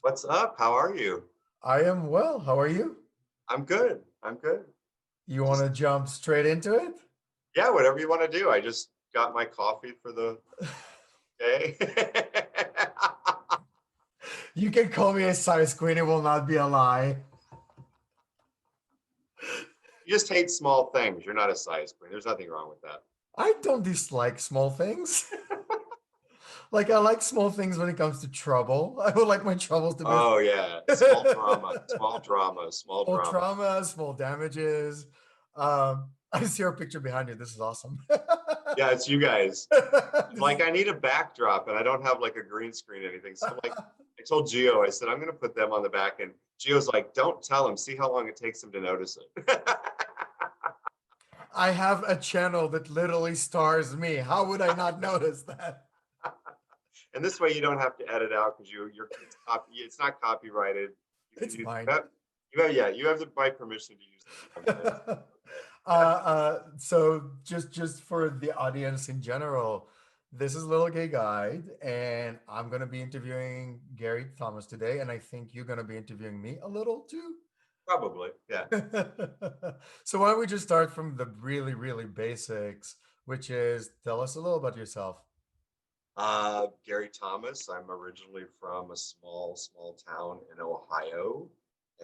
What's up? How are you? I am well. How are you? I'm good. I'm good. You want Just to jump straight into it? yeah, whatever you want to do. I just got my coffee for the day. You can call me a size queen. It will not be a lie. You just hate small things. You're not a size queen. There's nothing wrong with that. I don't dislike small things. Like I like small things when it comes to trouble. I would like my troubles to be Oh yeah, small drama, small drama, small small drama. traumas, small damages. I see our picture behind you. This is awesome. Yeah, it's you guys. This Like is- I need a backdrop, and I don't have like a green screen or anything. So like I told Gio, I said I'm gonna put them on the back, and Gio's like, "Don't tell him. See how long it takes him to notice it." I have a channel that literally stars me. How would I not notice that? And this way you don't have to edit out because it's not copyrighted. You can It's use mine. you have the my permission to use the content. So just for the audience in general, this is Little Gay Guide, and I'm gonna be interviewing Gary Thomas today, and I think you're gonna be interviewing me a little too. Probably, yeah. So why don't we just start from the really, really basics, which is tell us a little about yourself. Gary Thomas. I'm originally from a small town in Ohio,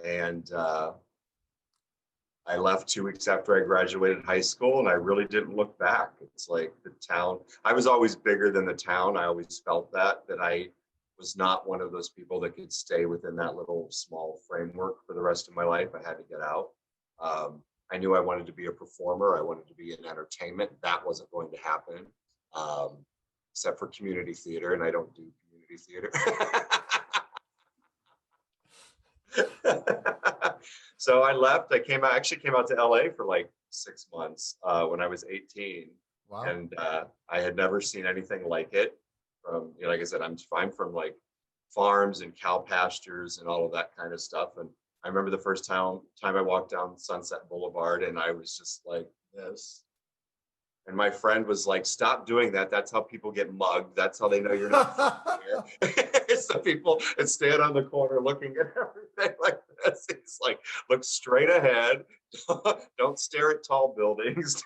and I left 2 weeks after I graduated high school, and I really didn't look back. It's like the town. I was always bigger than the town. I always felt that I was not one of those people that could stay within that little small framework for the rest of my life. I had to get out. I knew I wanted to be a performer. I wanted to be in entertainment. That wasn't going to happen, um, except for community theater, and I don't do community theater. So I left. I actually came out to LA for like 6 months when I was 18, Wow. and I had never seen anything like it. Like I said, I'm from like farms and cow pastures and all of that kind of stuff. And I remember the first time I walked down Sunset Boulevard, and I was just like this. And my friend was like, "Stop doing that. That's how people get mugged. That's how they know you're not from here." It's the people that stand on the corner looking at everything like this. It's like, look straight ahead. Don't stare at tall buildings.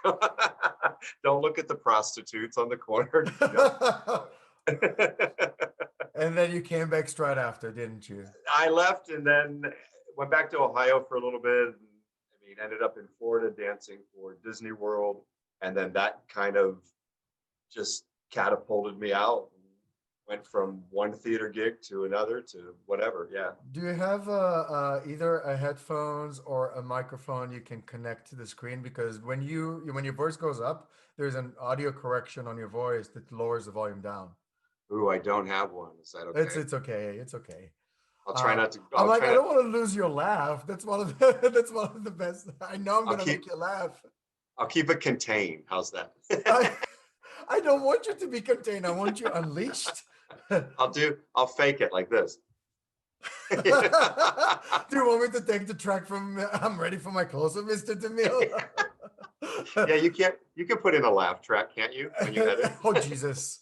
Don't look at the prostitutes on the corner. And then you came back straight after, didn't you? I left and then went back to Ohio for a little bit. I mean, ended up in Florida dancing for Disney World. And then that kind of just catapulted me out. Went from one theater gig to another to whatever. Yeah. Do you have either a headphones or a microphone you can connect to the screen? Because when your voice goes up, there's an audio correction on your voice that lowers the volume down. Ooh, I don't have one. Is that It's okay? it's okay. It's okay. I'll try Uh, not to. I'm I'll like, try I not. don't want to lose your laugh. That's one of the that's one of the best. I know I'm I'll gonna keep. make you laugh. I'll keep it contained. How's that? I I don't want you to be contained. I want you unleashed. I'll fake it like this. Do you want me to take the track from I'm ready for my close-up, Mr. DeMille? Yeah, you can't. You can put in a laugh track, can't you? When you edit. Oh Jesus.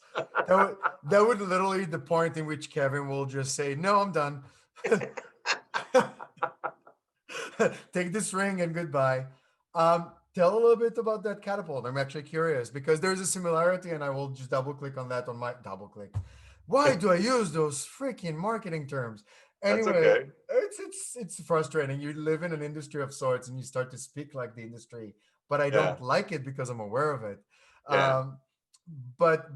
That would literally be the point in which Kevin will just say, "No, I'm done. Take this ring and goodbye." Tell a little bit about that catapult. I'm actually curious because there's a similarity, and I will just double click on that on my double click. Why do I use those freaking marketing terms? That's Anyway, okay. it's frustrating. You live in an industry of sorts, and you start to speak like the industry, but I Yeah. don't like it because I'm aware of it. Yeah. Um, but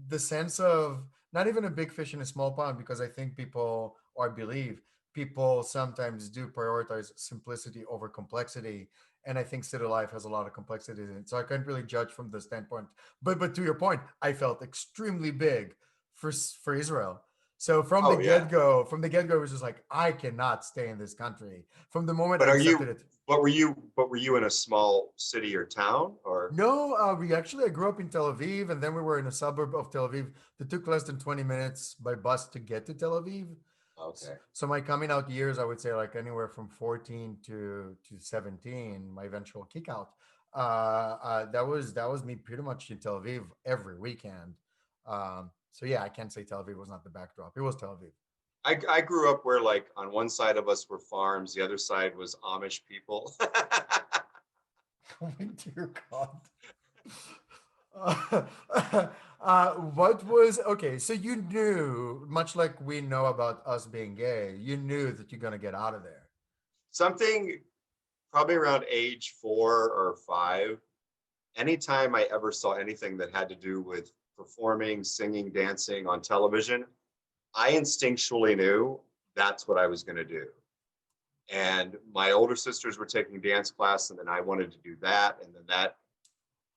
the sense of not even a big fish in a small pond, because I think people, or I believe people sometimes do prioritize simplicity over complexity, and I think city life has a lot of complexity in it, so I can't really judge from the standpoint. But to your point, I felt extremely big for Israel. So Oh yeah. from the get-go, it was just like, I cannot stay in this country from the moment I But are accepted you? it. What were you in a small city or town or? No, I grew up in Tel Aviv, and then we were in a suburb of Tel Aviv that took less than 20 minutes by bus to get to Tel Aviv. Okay. So my coming out years, I would say like anywhere from 14 to 17, my eventual kick out. That was me pretty much in Tel Aviv every weekend. So yeah, I can't say Tel Aviv was not the backdrop. It was Tel Aviv. I grew up where like on one side of us were farms, the other side was Amish people. Oh my dear God. Uh, what was okay? So you knew, much like we know about us being gay, you knew that you're gonna get out of there. Something probably around age 4 or 5. Anytime I ever saw anything that had to do with performing, singing, dancing on television, I instinctually knew that's what I was going to do. And my older sisters were taking dance class, and then I wanted to do that. And then that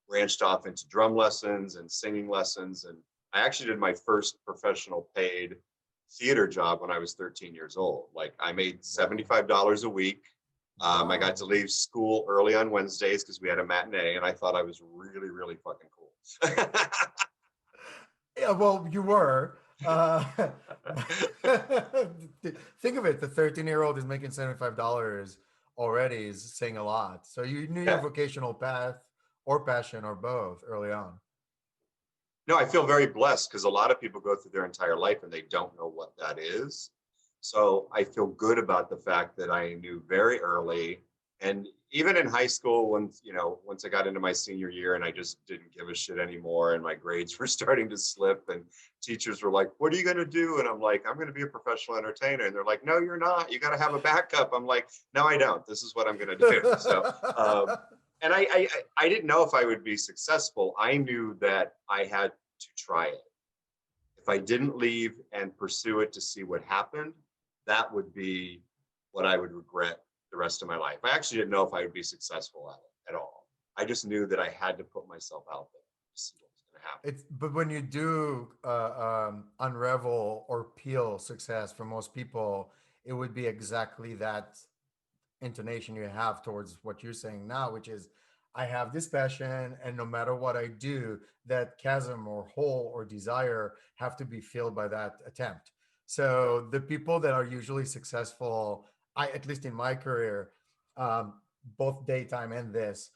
branched off into drum lessons and singing lessons. And I actually did my first professional paid theater job when I was 13 years old. Like I made Wow. $75 a week. I got to Wow. leave school early on Wednesdays because we had a matinee, and I thought I was really, really fucking cool. Yeah, well, you were. Uh, think of it. The 13-year-old is making $75 already, is saying a lot. So you knew your Yeah. vocational path or passion or both early on. No, I feel very blessed because a lot of people go through their entire life and they don't know what that is. So I feel good about the fact that I knew very early. And even in high school, once I got into my senior year and I just didn't give a shit anymore and my grades were starting to slip and teachers were like, "What are you going to do?" And I'm like, "I'm going to be a professional entertainer." And they're like, "No, you're not. You got to have a backup." I'm like, "No, I don't. This is what I'm going to do." And I didn't know if I would be successful. I knew that I had to try it. If I didn't leave and pursue it to see what happened, that would be what I would regret the rest of my life. I actually didn't know if I would be successful at it at all. I just knew that I had to put myself out there to see what was going to happen. It's but when you do unravel or peel success for most people, it would be exactly that intonation you have towards what you're saying now, which is I have this passion, and no matter what I do, that chasm or hole or desire have to be filled by that attempt. Right. So the people that are usually successful, I at least in my career, um, both daytime and this,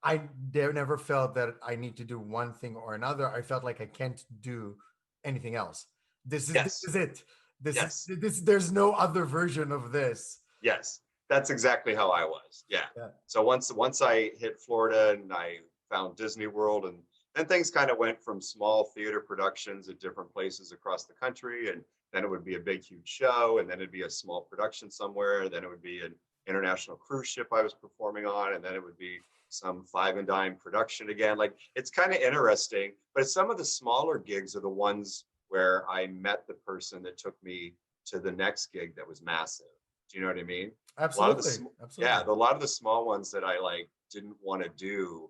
I never felt that I need to do one thing or another. I felt like I can't do anything else. This Yes. is it. Yes. This. There's no other version of this. Yes, that's exactly how I was. Yeah. Yeah. So once I hit Florida and I found Disney World, and then things kind of went from small theater productions at different places across the country, and then it would be a big huge show, and then it'd be a small production somewhere, and then it would be an international cruise ship I was performing on, and then it would be some five and dime production again. Like it's kind of interesting, but some of the smaller gigs are the ones where I met the person that took me to the next gig that was massive. Do you know what I mean? A lot of Absolutely. the Absolutely. yeah, a lot of the small ones that I like didn't want to do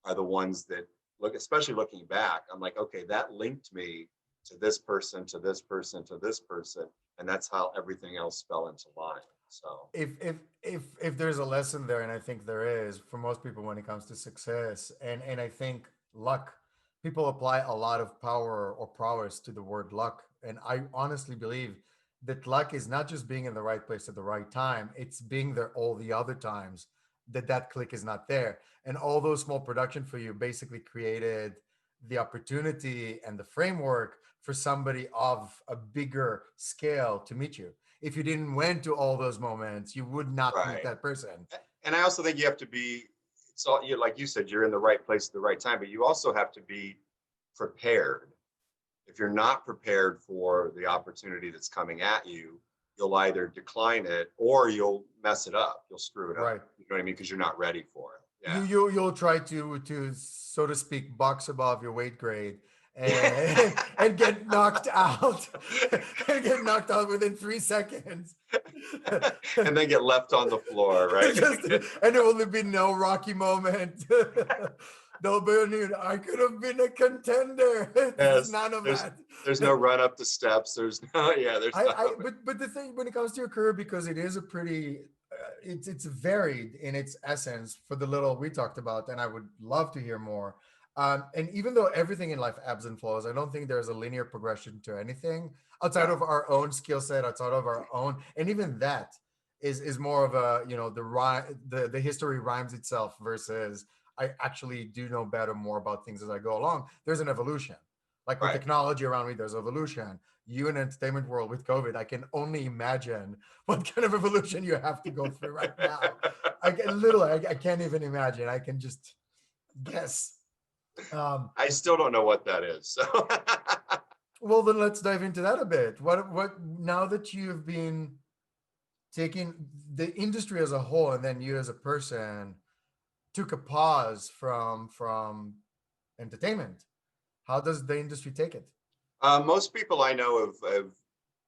are the ones that look, especially looking back, I'm like, okay, that linked me to this person, to this person, to this person, and that's how everything else fell into line. So If there's a lesson there, and I think there is for most people when it comes to success, and I think luck, people apply a lot of power or prowess to the word luck, and I honestly believe that luck is not just being in the right place at the right time; it's being there all the other times that click is not there, and all those small production for you basically created the opportunity and the framework for somebody of a bigger scale to meet you. If you didn't went to all those moments, you would not meet right. that person. And I also think you have to be, it's all you, like you said, you're in the right place at the right time, but you also have to be prepared. If you're not prepared for the opportunity that's coming at you, you'll either decline it or you'll mess it up. You'll screw it Right. up. You know what I mean? Because you're not ready for it. Yeah. You'll try to so to speak box above your weight grade and Yeah. and get knocked out and get knocked out within 3 seconds. And then get left on the floor, right? Just and there will be no Rocky moment. They'll be I could have been a contender. There's Yes. none of There's that. there's no run up the steps. There's no, yeah, there's none I of it. but the thing when it comes to your career, because it is a pretty it's varied in its essence for the little we talked about, and I would love to hear more. And even though everything in life ebbs and flows, I don't think there's a linear progression to anything outside No. of our own skill set, outside of our own, and even that is more of a the history rhymes itself versus I actually do know better more about things as I go along. There's an evolution. Like with Right. technology around me, there's evolution. You in the entertainment world with COVID, I can only imagine what kind of evolution you have to go through right now. I can literally, I can't even imagine. I can just guess. Um, I still don't know what that is. So well, then let's dive into that a bit. What now that you've been taking the industry as a whole, and then you as a person took a pause from entertainment. How does the industry take it? most people I know have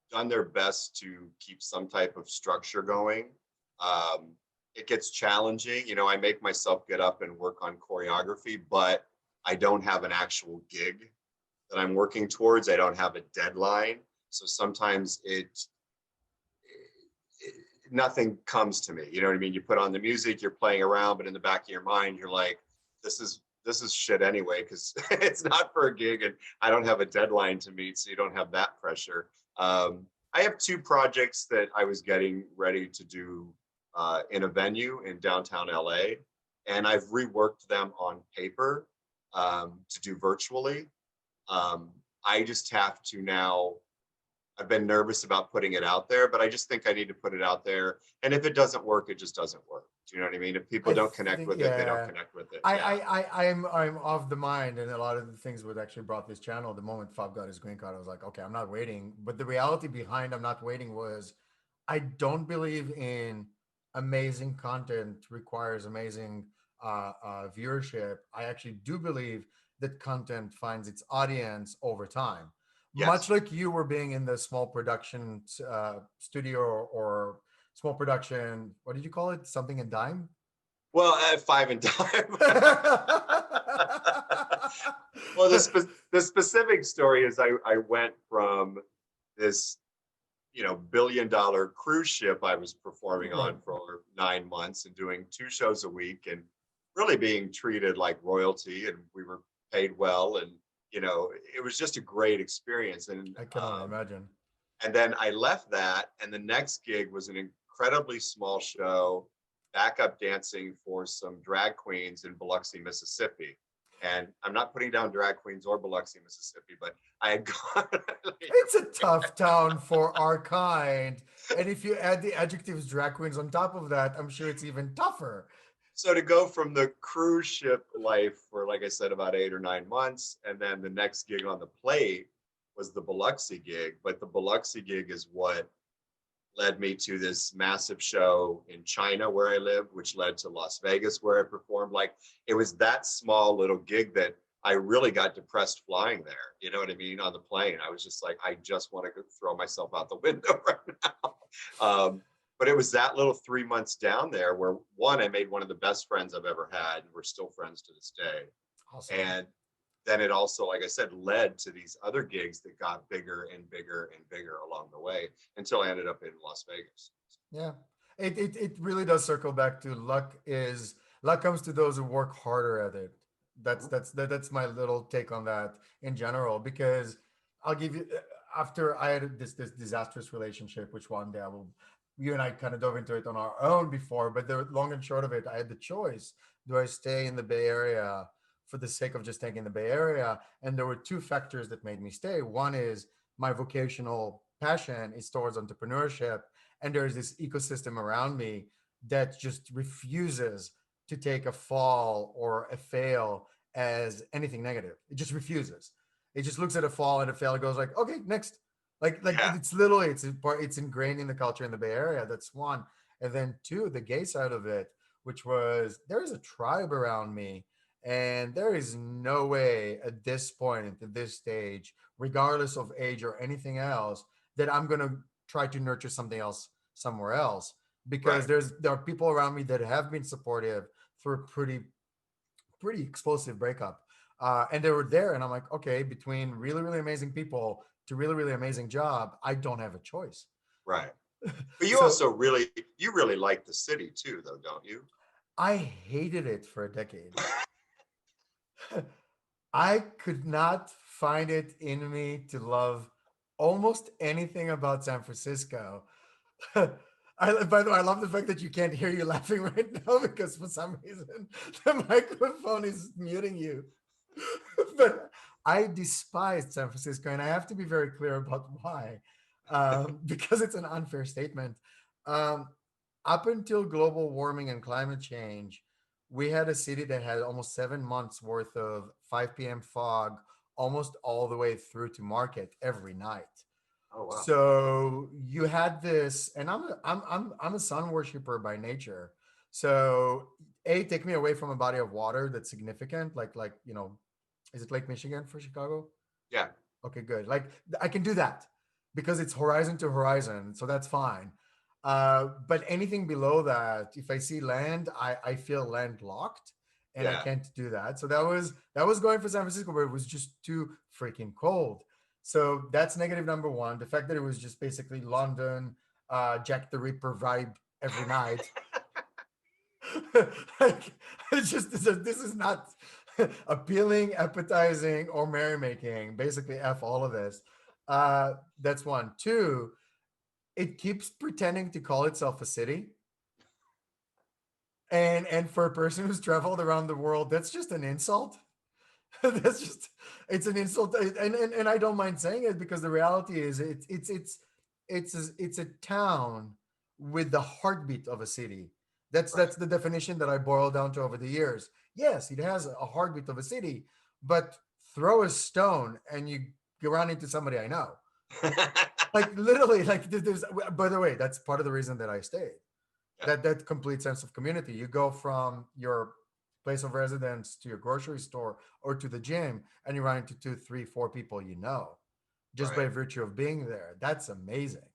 done their best to keep some type of structure going. Um, it gets challenging. I make myself get up and work on choreography, but I don't have an actual gig that I'm working towards. I don't have a deadline. So sometimes nothing comes to me. You know what I mean? You put on the music, you're playing around, but in the back of your mind, you're like, this is shit anyway, because it's not for a gig and I don't have a deadline to meet, so you don't have that pressure. I have two projects that I was getting ready to do in a venue in downtown LA, and I've reworked them on paper to do virtually. Um, I just have to now. I've been nervous about putting it out there, but I just think I need to put it out there. And if it doesn't work, it just doesn't work. Do you know what I mean? If people I don't connect think, with it, they don't yeah. connect with it. I, Yeah. I, I, I'm of the mind, and a lot of the things what actually brought this channel. The moment Fab got his green card, I was like, okay, I'm not waiting. But the reality behind I'm not waiting was, I don't believe in amazing content requires amazing viewership. I actually do believe that content finds its audience over time. Much Yes. like you were being in the small production studio or small production, what did you call it? Something in dime? Well, at five and dime. Well, the specific story is I went from this, $1 billion cruise ship I was performing Right. on for 9 months and doing two shows a week and really being treated like royalty, and we were paid well, and it was just a great experience. And I can only imagine. and then I left that, and the next gig was an incredibly small show, backup dancing for some drag queens in Biloxi, Mississippi. And I'm not putting down drag queens or Biloxi, Mississippi, but I had gone. It's a tough town for our kind. And if you add the adjectives drag queens on top of that, I'm sure it's even tougher. So to go from the cruise ship life for, like I said, about 8 or 9 months, and then the next gig on the plate was the Biloxi gig. But the Biloxi gig is what led me to this massive show in China where I lived, which led to Las Vegas where I performed. Like, it was that small little gig that I really got depressed flying there. You know what I mean? On the plane, I was just like, I just want to throw myself out the window right now. But it was that little 3 months down there where, one, I made one of the best friends I've ever had, and we're still friends to this day. Awesome. And then it also, like I said, led to these other gigs that got bigger and bigger and bigger along the way until I ended up in Las Vegas. Yeah. It really does circle back to luck comes to those who work harder at it. Mhm. That's my little take on that in general, because I'll give you after I had this disastrous relationship, which one day I will you and I kind of dove into it on our own before, but the long and short of it, I had the choice. Do I stay in the Bay Area for the sake of just staying in the Bay Area? And there were two factors that made me stay. One is my vocational passion is towards entrepreneurship, and there's this ecosystem around me that just refuses to take a fall or a fail as anything negative. It just refuses. It just looks at a fall and a fail and goes like, okay, next. Like Yeah. it's literally it's ingrained in the culture in the Bay Area. That's one. And then two, the gay side of it, which was there is a tribe around me, and there is no way at this point, at this stage, regardless of age or anything else, that I'm gonna try to nurture something else somewhere else, because Right. there are people around me that have been supportive through a pretty explosive breakup, and they were there, and I'm like, okay, between really really amazing people to really really amazing job, I don't have a choice. Right. But you So also really like the city too, though, don't you? I hated it for a decade. I could not find it in me to love almost anything about San Francisco. By the way, I love the fact that you can't hear you laughing right now because for some reason the microphone is muting you. But I despised San Francisco, and I have to be very clear about why, because it's an unfair statement. Um, Up until global warming and climate change, we had a city that had almost 7 months worth of 5 p.m. fog, almost all the way through to market every night. Oh wow. So you had this, and I'm a sun worshiper by nature. So take me away from a body of water that's significant, like is it Lake Michigan for Chicago? Yeah. Okay, good. Like I can do that because it's horizon to horizon, so that's fine. But anything below that, if I see land, I feel landlocked, and I Yeah. can't do that. So that was going for San Francisco, but it was just too freaking cold. So that's negative number one. The fact that it was just basically London, Jack the Ripper vibe every night. Like, it's just this is not appealing, appetizing, or merrymaking. Basically, f all of this. That's one. Two, it keeps pretending to call itself a city, and for a person who's traveled around the world, that's just an insult. That's just it's an insult, and I don't mind saying it because the reality is it's a town with the heartbeat of a city. Right. That's the definition that I boiled down to over the years. Yes, it has a heartbeat of a city, but throw a stone and you run into somebody I know. Like literally, like there's. By the way, that's part of the reason that I stayed. Yeah. That complete sense of community. You go from your place of residence to your grocery store or to the gym, and you run into two, three, four people you know, just by Right. virtue of being there. That's amazing.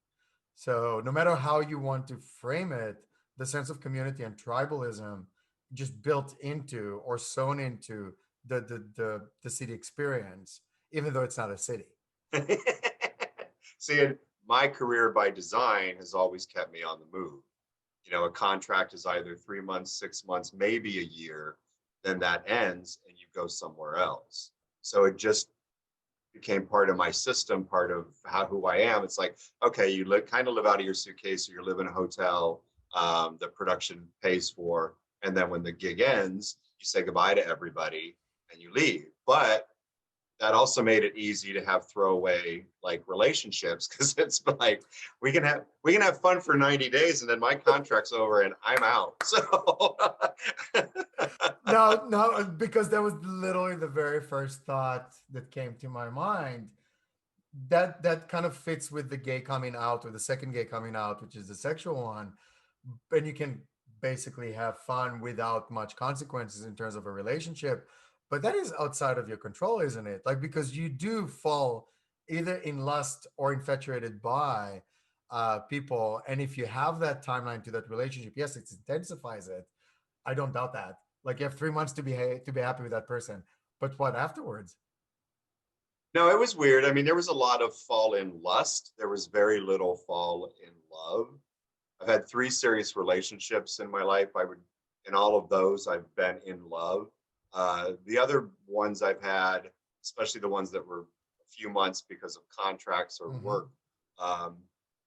So no matter how you want to frame it, the sense of community and tribalism just built into or sewn into the city experience, even though it's not a city. See, and my career by design has always kept me on the move. A contract is either 3 months, 6 months, maybe a year, then that ends and you go somewhere else. So it just became part of my system, part of who I am. It's like, okay, you kind of live out of your suitcase, or you live in a hotel, the production pays for, and then when the gig ends, you say goodbye to everybody and you leave. But that also made it easy to have throwaway like relationships, because it's like we can have fun for 90 days and then my contract's over and I'm out. So No, no, because that was literally the very first thought that came to my mind. That kind of fits with the gay coming out or the second gay coming out, which is the sexual one. And you can basically have fun without much consequences in terms of a relationship. But that is outside of your control, isn't it? Like, because you do fall either in lust or infatuated by people. And if you have that timeline to that relationship, yes, it intensifies it. I don't doubt that. Like, you have 3 months to be happy with that person. But what afterwards? no, it was weird. I mean, there was a lot of fall in lust. There was very little fall in love. I've had 3 serious relationships in my life. In all of those, I've been in love. The other ones I've had, especially the ones that were a few months because of contracts or Hmm. work, um,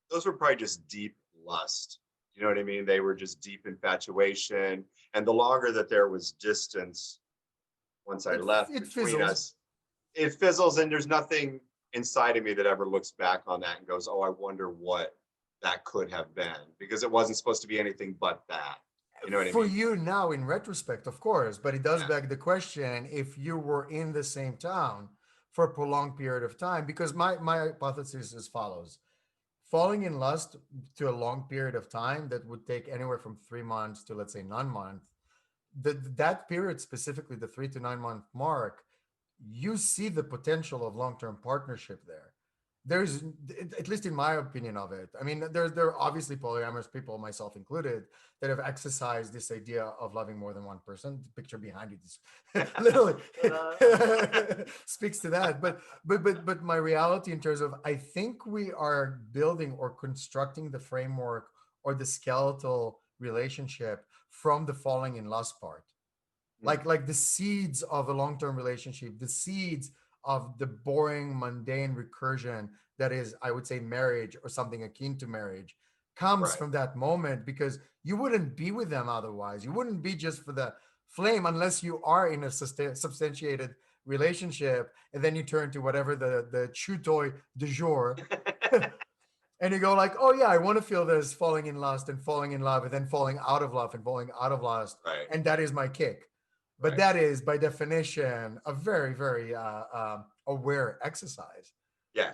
those were probably just deep lust. You know what I mean? They were just deep infatuation. And the longer that there was distance once I left It between fizzles. us, it fizzles, and there's nothing inside of me that ever looks back on that and goes, oh, I wonder what that could have been, because it wasn't supposed to be anything but that. You know what I For mean? you now, in retrospect, of course, but it does Yeah. beg the question if you were in the same town for a prolonged period of time. Because my hypothesis is as follows: falling in lust to a long period of time that would take anywhere from 3 months to, let's say, 9 months, that period specifically, the 3 to 9 month mark, you see the potential of long-term partnership there. There's, at least in my opinion of it, I mean, there are obviously polyamorous people, myself included, that have exercised this idea of loving more than one person. The picture behind you is literally speaks to that. But my reality in terms of, I think we are building or constructing the framework or the skeletal relationship from the falling in lust part, like the seeds of a long-term relationship, the seeds of the boring, mundane recursion that is, I would say, marriage or something akin to marriage, comes Right. from that moment, because you wouldn't be with them otherwise. You wouldn't be just for the flame unless you are in a substantiated relationship, and then you turn to whatever the chew toy du jour, and you go like, oh yeah, I want to feel this falling in lust and falling in love and then falling out of love and falling out of lust, Right. and that is my kick. But Right. that is by definition a very very aware exercise. Yeah.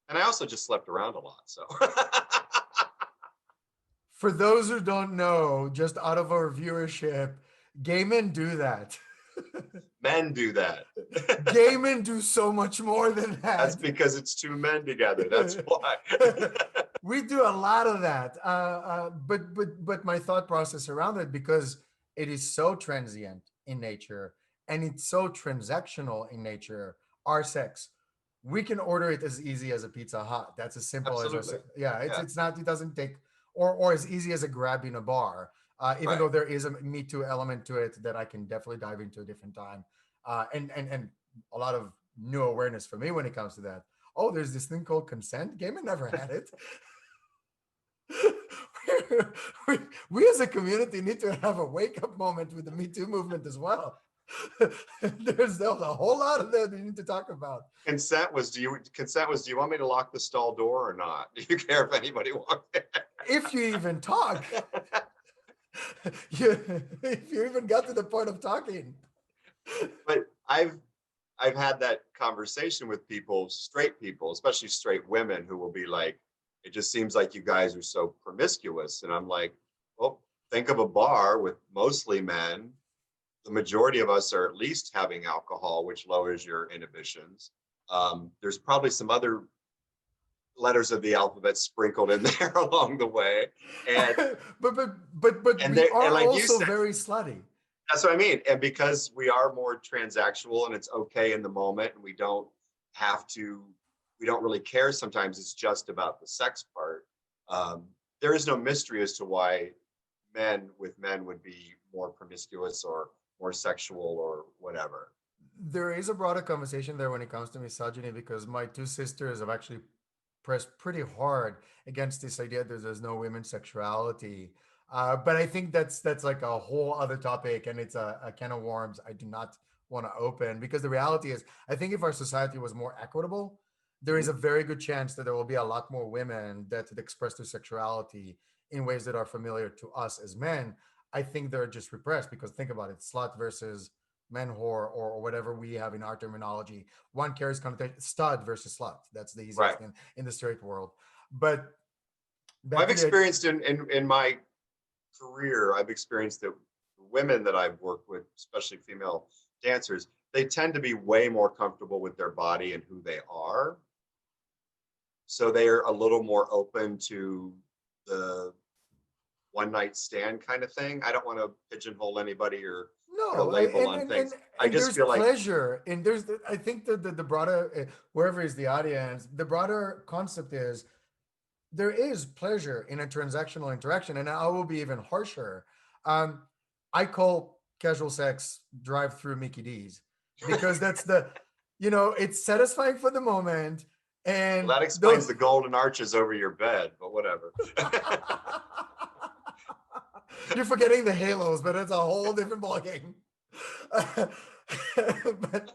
And I also just slept around a lot. So For those who don't know, just out of our viewership, gay men do that. men do that. Gay men do so much more than That's that. because it's two men together. That's why. We do a lot of that, but my thought process around it, because it is so transient in nature and it's so transactional in nature. Our sex, we can order it as easy as a Pizza Hut. That's as simple as Absolutely. yeah. It's Yeah. it's not. It doesn't take, or as easy as a grab in a bar. Even Right. though there is a Me Too element to it that I can definitely dive into a different time, and a lot of new awareness for me when it comes to that. Oh, there's this thing called consent. Gay men never had it. we, we as a community need to have a wake up moment with the Me Too movement as well. There's a whole lot of that we need to talk about. Consent was do you want me to lock the stall door or not? Do you care if anybody walked in? If you even talk, if you even got to the point of talking. But I've had that conversation with people, straight people, especially straight women, who will be like, it just seems like you guys are so promiscuous. And I'm like, well, think of a bar with mostly men. The majority of us are at least having alcohol, which lowers your inhibitions. There's probably some other letters of the alphabet sprinkled in there along the way. And but and we there and are like you also said, very slutty. that's what I mean. And because we are more transactional and it's okay in the moment, and have to, we don't really care. Sometimes it's just about the sex part. Um, there is no mystery as to why men would be more promiscuous or more sexual or whatever. There is a broader conversation there when it comes to misogyny, because my two sisters have actually pressed pretty hard against this idea that there's no women's sexuality. But I think that's like a whole other topic, and it's a can of worms I do not want to open, because the reality is, I think if our society was more equitable, there is Mm-hmm. a very good chance that there will be a lot more women that express their sexuality in ways that are familiar to us as men. I think they're just repressed because think about it, slut versus men whore, or whatever we have in our terminology. One carries connotation, stud versus slut. That's the easiest Right. thing in the straight world. But back I've to the experienced in my career, I've experienced that women that I've worked with, especially female dancers, they tend to be way more comfortable with their body and who they are. So they're a little more open to the one night stand kind of thing. I don't want to pigeonhole anybody or put a no, label on things. I and just there's feel like, pleasure, and I think the broader wherever is the audience, the broader concept is there is pleasure in a transactional interaction, and I will be even harsher. Um, I call casual sex drive-through Mickey D's, because that's it's satisfying for the moment, well, and that explains the golden arches over your bed, but whatever. you're forgetting the halos, but it's a whole different ballgame. But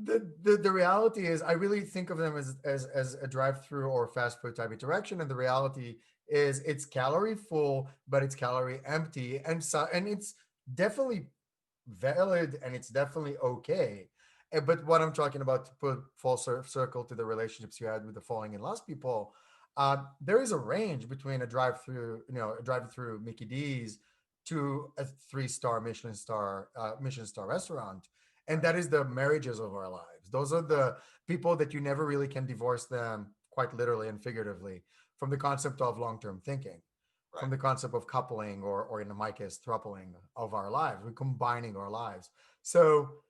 the reality is, I really think of them as a drive-through or fast food type interaction, and the reality is it's calorie full, but it's calorie empty, and it's definitely valid, and it's definitely okay. But what I'm talking about, to put full circle to the relationships you had with the falling in love people, there is a range between a drive-through Mickey D's to a three-star Michelin star restaurant, and Right. that is the marriages of our lives. Those are the people that you never really can divorce them, quite literally and figuratively, from the concept of long-term thinking, from Right. the concept of coupling, or in my case, throupling of our lives. We're combining our lives. So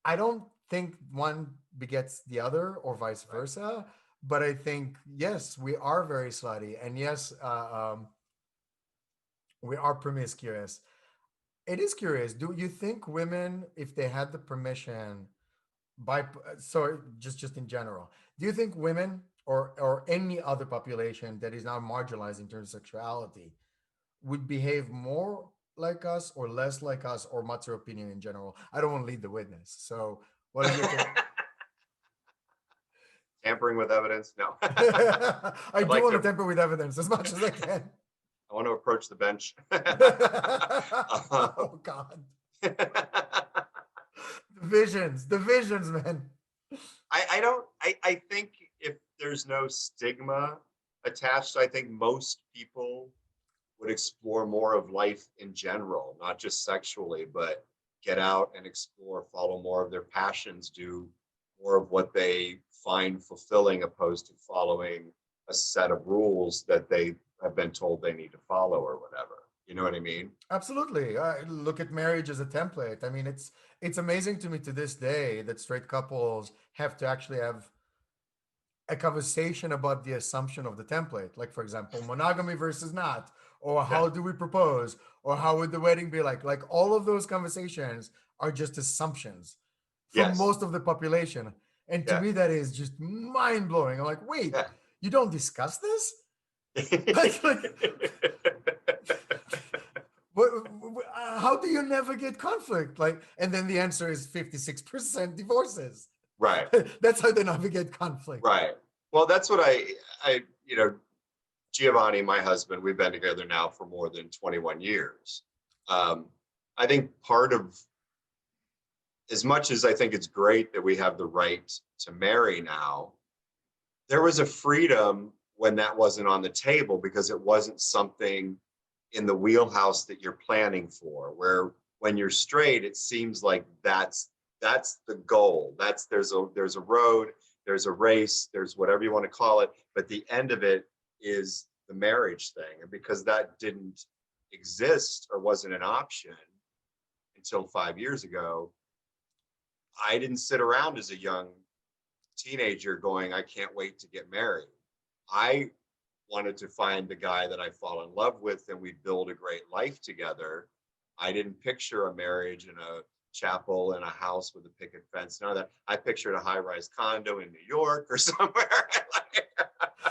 I don't think one begets the other or vice Right. versa. But I think, yes, we are very slutty. And yes, we are promiscuous. It is curious. Do you think women, if they had the permission, so just in general, do you think women, or any other population that is now marginalized in terms of sexuality, would behave more like us or less like us, or what's your opinion in general? I don't want to lead the witness. So what is your take? Tampering with evidence? No. I I'd do like want to to. tamper with evidence as much as I can. I want to approach the bench. Oh God. The visions, man. I don't. I think if there's no stigma attached, I think most people would explore more of life in general, not just sexually, but get out and explore, follow more of their passions, do more of what they find fulfilling, opposed to following a set of rules that they have been told they need to follow or whatever. You know what I mean? Absolutely. I look at marriage as a template. I mean, it's amazing to me to this day that straight couples have to actually have a conversation about the assumption of the template. Like, for example, monogamy versus not, or Yeah. how do we propose, or how would the wedding be like? Like, all of those conversations are just assumptions for Yes. most of the population. And to Yeah. me, that is just mind blowing. I'm like, wait, Yeah. you don't discuss this? Like, how do you navigate conflict? Like, and then the answer is 56% divorces. Right. That's how they navigate conflict. Right. Well, that's what Giovanni, my husband, we've been together now for more than 21 years. Um, I think part of, as much as I think it's great that we have the right to marry now, there was a freedom when that wasn't on the table because it wasn't something in the wheelhouse that you're planning for. Where when you're straight, it seems like that's the goal. There's a road, there's a race, there's whatever you want to call it, but the end of it is the marriage thing. And because that didn't exist or wasn't an option until 5 years ago, I didn't sit around as a young teenager going, I can't wait to get married. I wanted to find the guy that I fall in love with and we build a great life together. I didn't picture a marriage in a chapel and a house with a picket fence. None of that. I pictured a high-rise condo in New York or somewhere.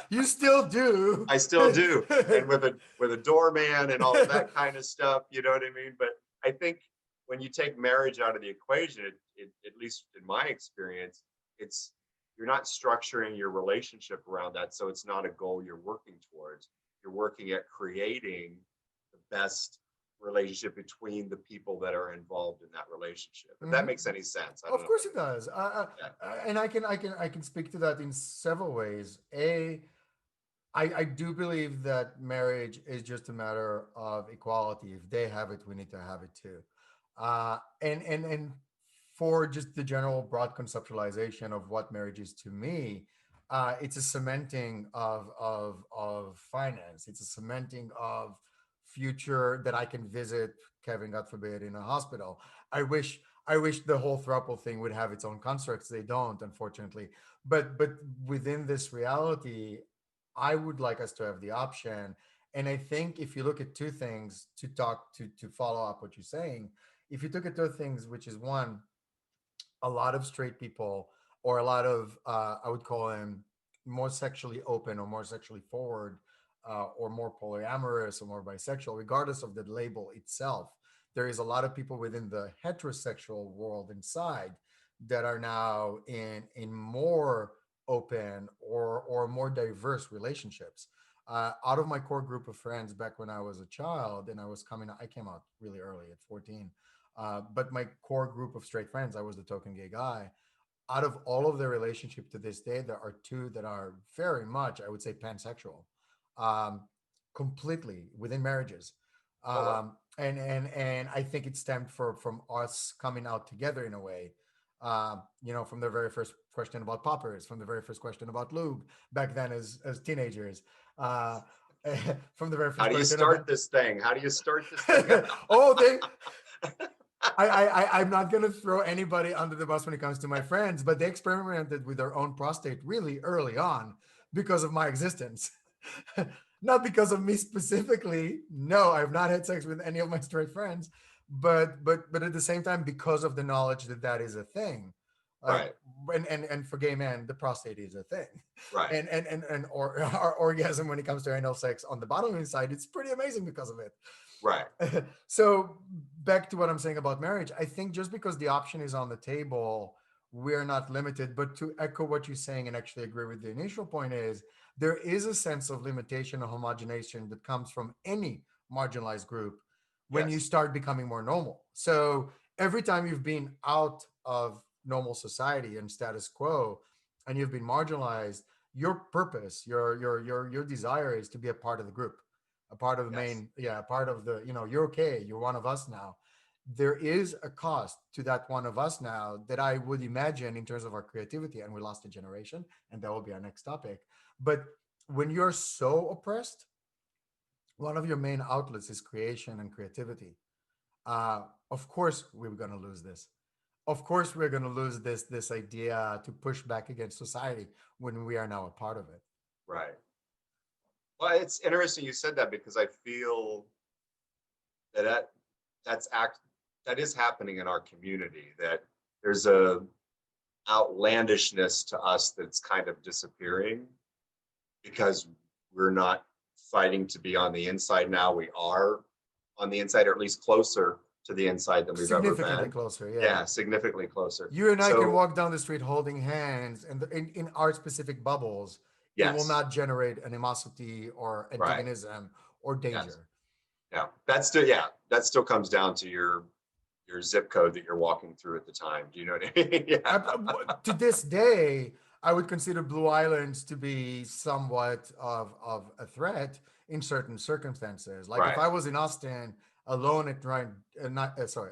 You still do. I still do, and with a doorman and all of that kind of stuff. You know what I mean? But I think when you take marriage out of the equation, at least in my experience, it's you're not structuring your relationship around that, so it's not a goal you're working towards. You're working at creating the best relationship between the people that are involved in that relationship. If that Mhm. makes any sense, I don't Of know. course it does. Yeah. And I can speak to that in several ways. I do believe that marriage is just a matter of equality. If they have it, we need to have it too. And for just the general broad conceptualization of what marriage is to me, it's a cementing of finance. It's a cementing of future that I can visit Kevin, God forbid, in a hospital. I wish the whole throuple thing would have its own constructs. They don't, unfortunately. But within this reality, I would like us to have the option. And I think if you look at two things to follow up what you're saying, if you look at two things, which is one, a lot of straight people, or a lot of I would call them more sexually open or more sexually forward, or more polyamorous or more bisexual, regardless of the label itself. There is a lot of people within the heterosexual world inside that are now in more open or more diverse relationships. Out of my core group of friends back when I was a child, and I came out really early at 14. But my core group of straight friends, I was the token gay guy. Out of all of their relationship to this day, there are two that are very much, I would say, pansexual, um, completely within marriages. Oh well. And I think it stemmed from us coming out together in a way. From the very first question about poppers, from the very first question about lube back then as teenagers, uh, from the very How first do you question start about this thing? How do you start this thing? oh, I'm not gonna throw anybody under the bus when it comes to my friends, but they experimented with their own prostate really early on because of my existence. Not because of me specifically. No, I've not had sex with any of my straight friends, but at the same time, because of the knowledge that that is a thing. Like, Right. and for gay men, the prostate is a thing. Right. And or our orgasm when it comes to anal sex on the bottom side, it's pretty amazing because of it. Right. So back to what I'm saying about marriage, I think just because the option is on the table, we're not limited. But to echo what you're saying and actually agree with the initial point is there is a sense of limitation and homogenization that comes from any marginalized group when you Yes. start becoming more normal. So every time you've been out of normal society and status quo and you've been marginalized, your purpose, your desire is to be a part of the group, a part of the Yes. main, yeah, a part of the, you're okay, you're one of us now. There is a cost to that one of us now that I would imagine in terms of our creativity, and we lost a generation, and that will be our next topic. But when you're so oppressed, one of your main outlets is creation and creativity. Of course we're going to lose this. Of course we're going to lose this idea to push back against society when we are now a part of it. Right. Well, it's interesting you said that because I feel that that's act that is happening in our community. That there's a outlandishness to us that's kind of disappearing because we're not fighting to be on the inside now. We are on the inside, or at least closer to the inside than we've ever Significantly been. closer, yeah. Yeah, significantly closer. You and I can So walk down the street holding hands, and in our specific bubbles, it will yes, not generate animosity or right. antagonism or Yes. danger. Yeah. That's still, yeah, that still comes down to your zip code that you're walking through at the time. Do you know what I mean? Yeah. To this day, I would consider Blue Islands to be somewhat of a threat in certain circumstances. Like if Right. I was in Austin alone at night,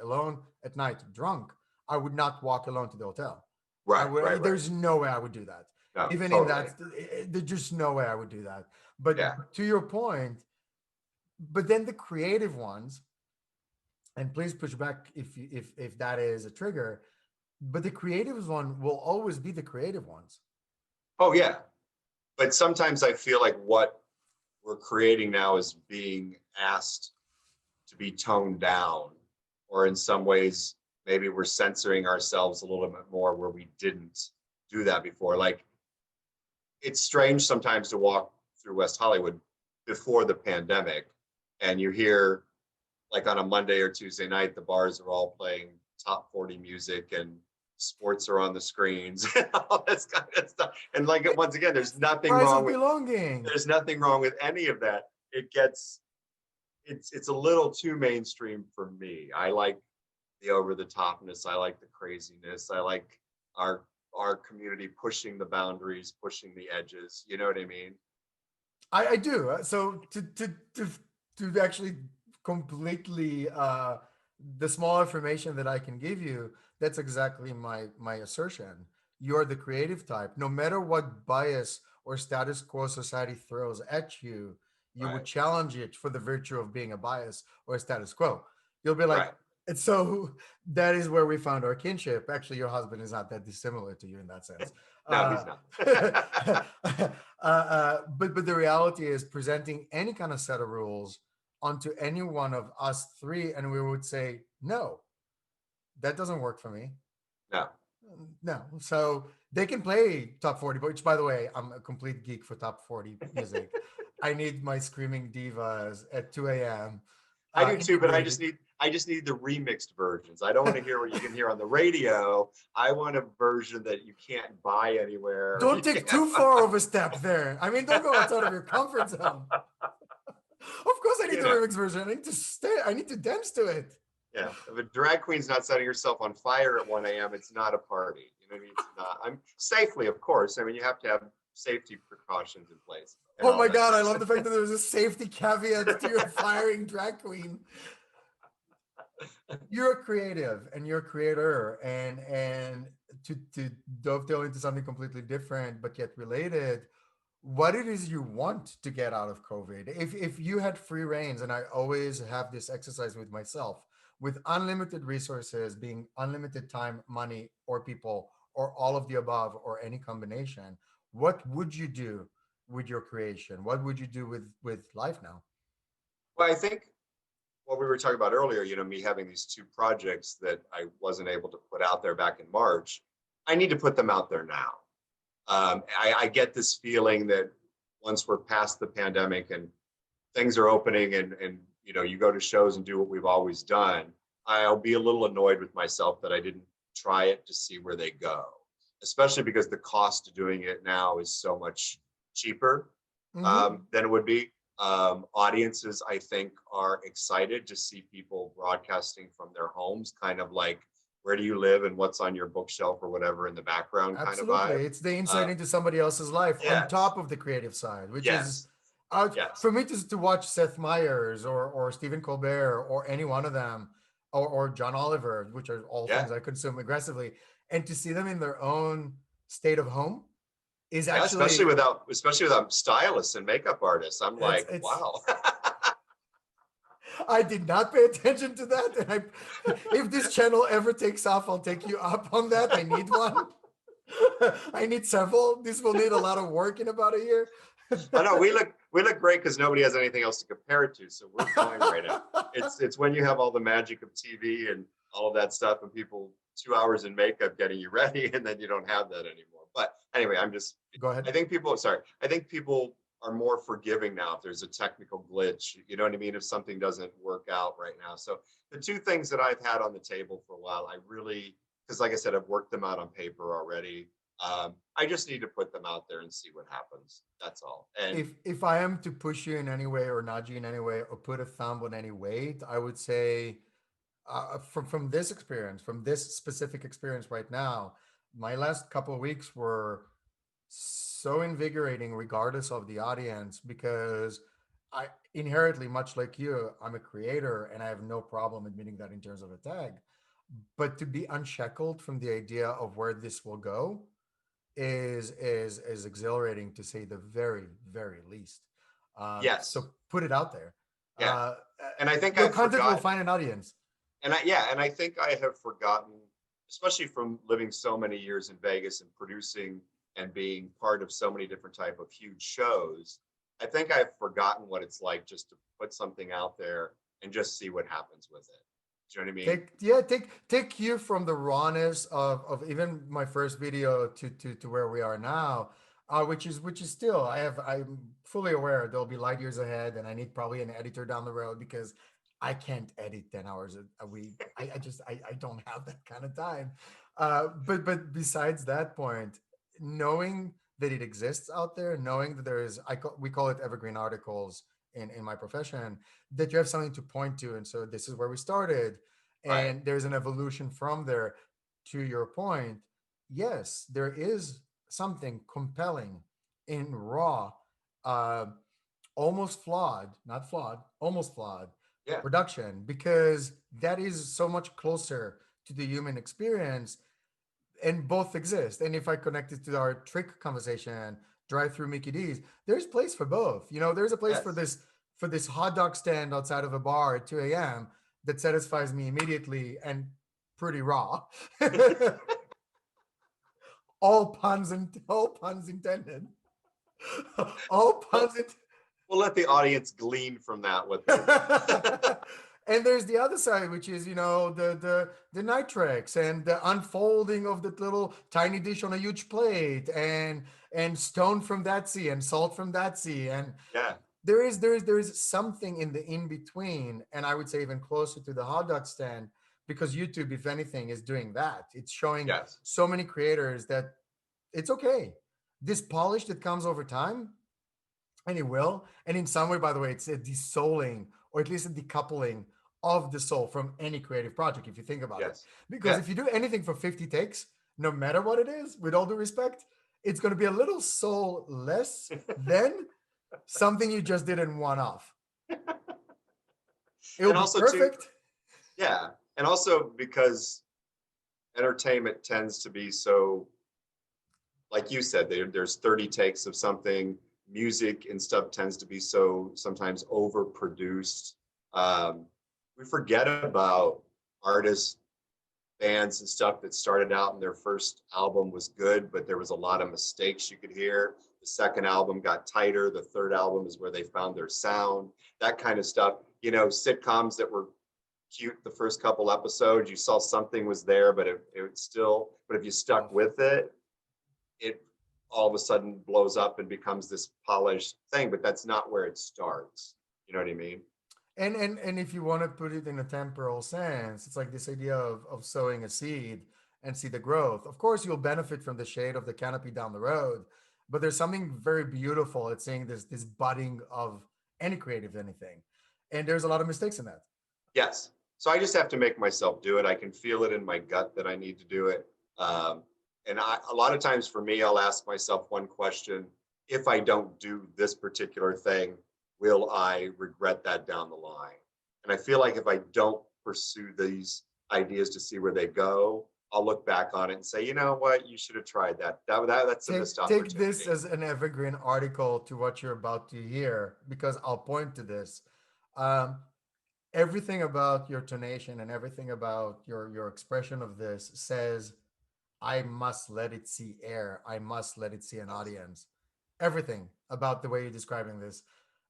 alone at night, drunk, I would not walk alone to the hotel. I Right. Right. would. Right. There's no way I would do that. No, Even in totally. that, there's just no way I would do that. But Yeah. to your point, but then the creative ones, and please push back if that is a trigger, but the creative one will always be the creative ones. Oh, yeah. But sometimes I feel like what we're creating now is being asked to be toned down, or in some ways, maybe we're censoring ourselves a little bit more where we didn't do that before. Like it's strange sometimes to walk through West Hollywood before the pandemic and you hear like on a Monday or Tuesday night, the bars are all playing top 40 music and sports are on the screens and all this kind of stuff. And like once again, Price of belonging. there's nothing wrong with any of that. It gets it's a little too mainstream for me. I like the over the topness. I like the craziness. I like our our community pushing the boundaries, pushing the edges. You know what I mean? I do. So to actually completely the small information that I can give you, that's exactly my assertion. You're the creative type. No matter what bias or status quo society throws at you, you would Right. challenge it for the virtue of being a bias or a status quo. You'll be like, Right. and so that is where we found our kinship. Actually, your husband is not that dissimilar to you in that sense. No, he's Uh, not. but the reality is presenting any kind of set of rules onto any one of us three, and we would say no, that doesn't work for me. No. No, so they can play top 40, which by the way, I'm a complete geek for top 40 music. I need my screaming divas at 2 a.m. I do too, but Integrated. I just need the remixed versions. I don't want to hear what you can hear on the radio. I want a version that you can't buy anywhere. Don't You take can't. too far of a step there. I mean, don't go outside of your comfort zone. Of course, I need You the know, remix version. I need to stay. I need to dance to it. yeah. If a drag queen's not setting herself on fire at 1 a.m., it's not a party. You know what I mean? It's not. I'm safely, of course. I mean, you have to have safety precautions in place and Oh all my that god, kind I of love stuff. the fact that there's a safety caveat to your firing drag queen. You're a creative and you're a creator, and to dovetail into something completely different but yet related, what it is you want to get out of COVID. If you had free reins, and I always have this exercise with myself, with unlimited resources, being unlimited time, money, or people, or all of the above, or any combination, what would you do with your creation? What would you do with life now? Well, I think what we were talking about earlier, you know, me having these two projects that I wasn't able to put out there back in March, I need to put them out there now. I get this feeling that once we're past the pandemic and things are opening and you go to shows and do what we've always done, I'll be a little annoyed with myself that I didn't try it to see where they go, especially because the cost of doing it now is so much cheaper Hmm. than it would be. Audiences, I think, are excited to see people broadcasting from their homes, kind of like where do you live and what's on your bookshelf or whatever in the background kind of Absolutely. vibe. It's the insight Uh, into somebody else's life on yes, top of the creative side, which is yes, yes, for me to watch Seth Meyers or Stephen Colbert or any one of them or John Oliver, which are all yeah, things I consume aggressively, and to see them in their own state of home is yeah. actually Especially without stylists and makeup artists. I'm it's like, it's wow. I did not pay attention to that. And if this channel ever takes off, I'll take you up on that. I need one. I need several. This will need a lot of work in about a year. I know we look great because nobody has anything else to compare it to, so we're fine right now. It's when you have all the magic of TV and all of that stuff, and people 2 hours in makeup getting you ready, and then you don't have that anymore. But anyway, Go ahead. I think people. Sorry, I think people are more forgiving now if there's a technical glitch. You know what I mean? If something doesn't work out right now. So the two things that I've had on the table for a while, I really, because like I said, I've worked them out on paper already. I just need to put them out there and see what happens. That's all. And If I am to push you in any way or nudge you in any way or put a thumb on any weight, I would say from this experience, from this specific experience right now, my last couple of weeks were so invigorating, regardless of the audience, because I inherently, much like you, I'm a creator and I have no problem admitting that in terms of a tag. But to be unshackled from the idea of where this will go is exhilarating to say the very least. yes, So put it out there. yeah. And I think Your I've content will forgotten, find an audience. and I think I have forgotten, especially from living so many years in Vegas and producing and being part of so many different type of huge shows. I think I've forgotten what it's like just to put something out there and just see what happens with it. Do you know what I mean? Take you from the rawness of even my first video to where we are now, which is still I'm fully aware there'll be light years ahead, and I need probably an editor down the road because I can't edit 10 hours a week. I don't have that kind of time. But besides that point, knowing that it exists out there, knowing that there is we call it evergreen articles in my profession, that you have something to point to, and so this is where we started Right. and there's an evolution from there. To your point, yes, there is something compelling in raw, uh, almost flawed, not flawed, almost flawed Yeah. production, because that is so much closer to the human experience, and both exist. And if I connect it to our trick conversation, drive through Mickey D's, there's place for both. There's a place Yes. for this hot dog stand outside of a bar at 2 a.m. that satisfies me immediately and pretty raw. All puns intended. All Well, puns we'll let the audience glean from that what they will. and there's the other side, which is the nitrics and the unfolding of that little tiny dish on a huge plate, and stone from that sea and salt from that sea, and Yeah. there is something in the in between, and I would say even closer to the hot dog stand, because YouTube, if anything, is doing that. It's showing Yes. so many creators that it's okay. This polish that comes over time, and it will. And in some way, by the way, it's a desouling or at least a decoupling of the soul from any creative project, if you think about it. Yes. Because Yeah. if you do anything for 50 takes, no matter what it is, with all due respect, it's going to be a little soul less than something you just did in one off. It will And be also too, perfect. yeah. And also because entertainment tends to be so, like you said, there's 30 takes of something. Music and stuff tends to be so sometimes overproduced. Um, we forget about artists, bands, and stuff that started out and their first album was good, but there was a lot of mistakes you could hear. The second album got tighter. The third album is where they found their sound, that kind of stuff. Sitcoms that were cute the first couple episodes, you saw something was there, but but if you stuck Off. with it, it all of a sudden blows up and becomes this polished thing, but that's not where it starts. You know what I mean? And if you want to put it in a temporal sense, it's like this idea of sowing a seed and see the growth. Of course, you'll benefit from the shade of the canopy down the road, but there's something very beautiful at seeing this budding of any creative anything. And there's a lot of mistakes in that. Yes. So I just have to make myself do it. I can feel it in my gut that I need to do it. Um, and a lot of times for me, I'll ask myself one question: if I don't do this particular thing, will I regret that down the line? And I feel like if I don't pursue these ideas to see where they go, I'll look back on it and say, you know what, you should have tried that. That's a missed Take this opportunity. as an evergreen article to what you're about to hear, because I'll point to this. Um, Everything about your tonation and everything about your expression of this says, I must let it see air. I must let it see an Yes. audience. Everything about the way you're describing this.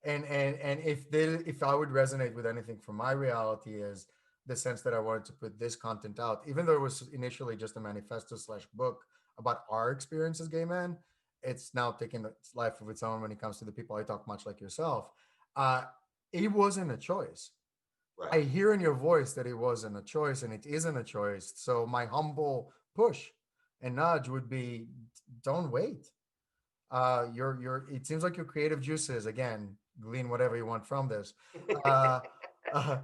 And if I would resonate with anything from my reality is the sense that I wanted to put this content out, even though it was initially just a manifesto slash book about our experience as gay men, it's now taking its life of its own when it comes to the people I talk, much like yourself. Uh, it wasn't a choice. I Right. hear in your voice that it wasn't a choice and it isn't a choice. So my humble push and nudge would be, don't wait. It seems like your creative juices, again, glean whatever you want from this, uh, uh,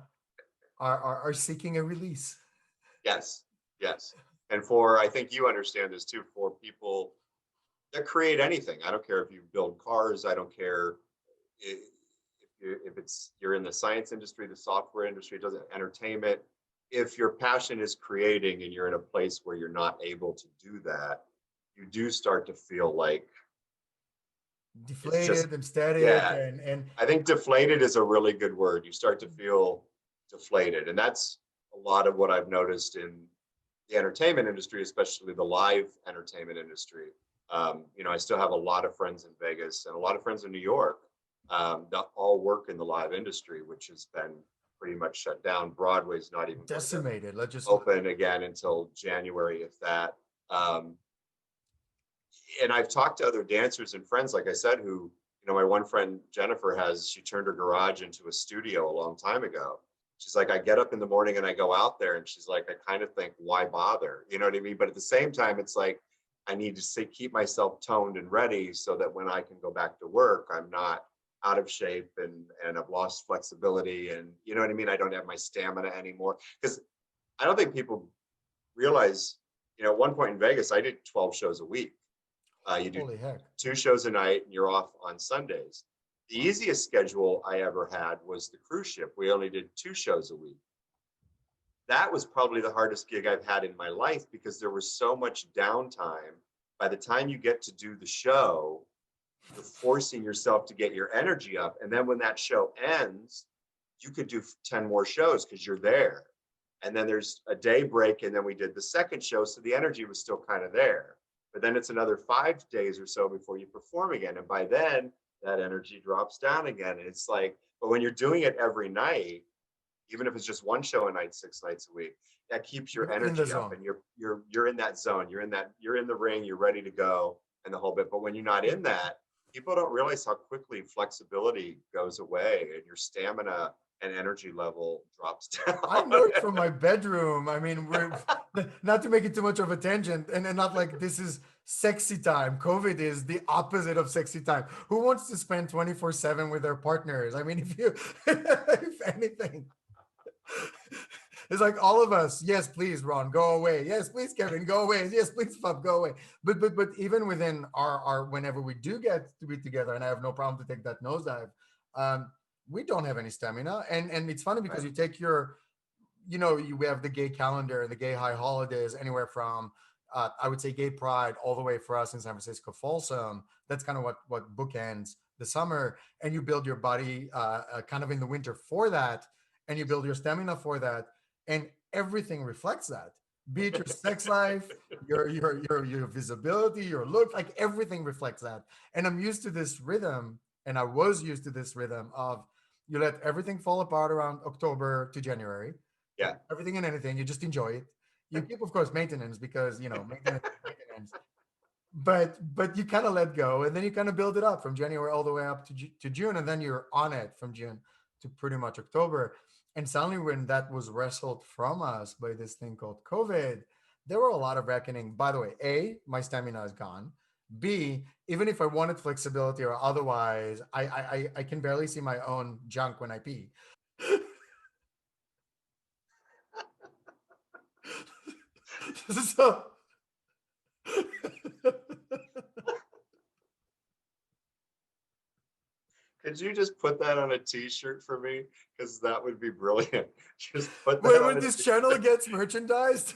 are seeking a release. Yes. Yes. And for, I think you understand this too, for people that create anything. I don't care if you build cars. I don't care if it's you're in the science industry, the software industry, it doesn't entertainment. If your passion is creating and you're in a place where you're not able to do that, you do start to feel like it's just Deflated and static yeah. and I think deflated is a really good word. You start to feel deflated, and that's a lot of what I've noticed in the entertainment industry, especially the live entertainment industry. I still have a lot of friends in Vegas and a lot of friends in New York that all work in the live industry, which has been pretty much shut down. Broadway's not even going to decimated. Let's just open again until January, if that. Um, and I've talked to other dancers and friends, like I said, who, my one friend Jennifer she turned her garage into a studio a long time ago. She's like, I get up in the morning and I go out there, and she's like, I kind of think, why bother? You know what I mean? But at the same time, it's like, I need to keep myself toned and ready so that when I can go back to work, I'm not out of shape and I've lost flexibility, and you know what I mean? I don't have my stamina anymore. Because I don't think people realize, at one point in Vegas, I did 12 shows a week. You do holy heck. 2 shows a night and you're off on Sundays. The easiest schedule I ever had was the cruise ship. We only did 2 shows a week. That was probably the hardest gig I've had in my life because there was so much downtime. By the time you get to do the show, you're forcing yourself to get your energy up. And then when that show ends, you could do 10 more shows because you're there. And then there's a day break, and then we did the second show. So the energy was still kind of there. But then it's another 5 days or so before you perform again. And by then, that energy drops down again. And it's like, but when you're doing it every night, even if it's just one show a night, 6 nights a week, that keeps your You're in the energy up, zone. and you're in that zone. You're in the ring, you're ready to go, and the whole bit. But when you're not in that, people don't realize how quickly flexibility goes away and your stamina and energy level drops down. I know it from my bedroom. I mean, we're not to make it too much of a tangent, and not like this is sexy time. COVID is the opposite of sexy time. Who wants to spend 24/7 with their partners? I mean, if you, if anything, it's like all of us. Yes, please, Ron, go away. Yes, please, Kevin, go away. Yes, please, Fab, go away. But even within our whenever we do get to be together, and I have no problem to take that nosedive, um, we don't have any stamina. And it's funny because Right. you take we have the gay calendar and the gay high holidays anywhere from I would say gay pride all the way for us in San Francisco Folsom. That's kind of what bookends the summer, and you build your body kind of in the winter for that, and you build your stamina for that, and everything reflects that. Be it your sex life, your visibility, your look, like everything reflects that. And I'm used to this rhythm, and I was used to this rhythm of you let everything fall apart around October to January, Yeah. everything and anything. You just enjoy it. You keep, of course, maintenance because maintenance is maintenance. But you kind of let go, and then you kind of build it up from January all the way up to June, and then you're on it from June. to pretty much October. And suddenly, when that was wrestled from us by this thing called COVID, there were a lot of reckoning. By the way, A, my stamina is gone. B, even if I wanted flexibility or otherwise, I can barely see my own junk when I pee. So Could you just put that on a t-shirt for me? Because that would be brilliant. Just put that on when a this t channel gets merchandised,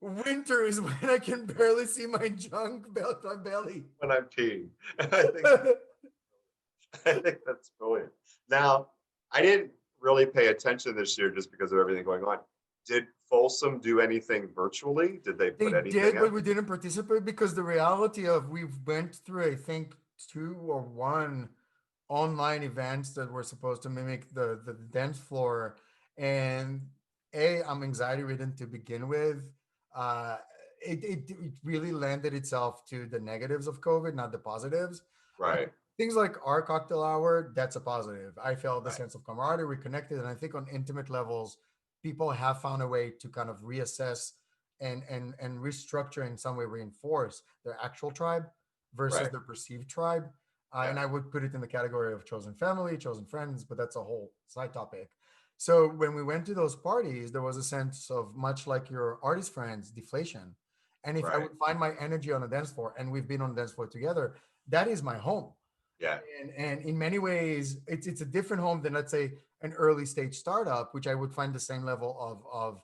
winter is when I can barely see my junk belt on belly. when I'm peeing. I think that's brilliant. Now, I didn't really pay attention this year just because of everything going on. Did Folsom do anything virtually? Did they They put anything did, but up? we didn't participate because the reality of we've went through, I think, two or one online events that were supposed to mimic the dance floor, and I'm anxiety ridden to begin with. Uh, it really landed itself to the negatives of COVID, not the positives. Right, Things like our cocktail hour, that's a positive. I felt the right, sense of camaraderie, we connected, and I think on intimate levels, people have found a way to kind of reassess and restructure, in some way reinforce their actual tribe versus right. their perceived tribe. Yeah, And I would put it in the category of chosen family, chosen friends, but that's a whole side topic. So when we went to those parties, there was a sense of, much like your artist friends, deflation. And if I right. would find my energy on a dance floor, and we've been on the dance floor together, that is my home. Yeah, And in many ways, it's a different home than, let's say, an early stage startup, which I would find the same level of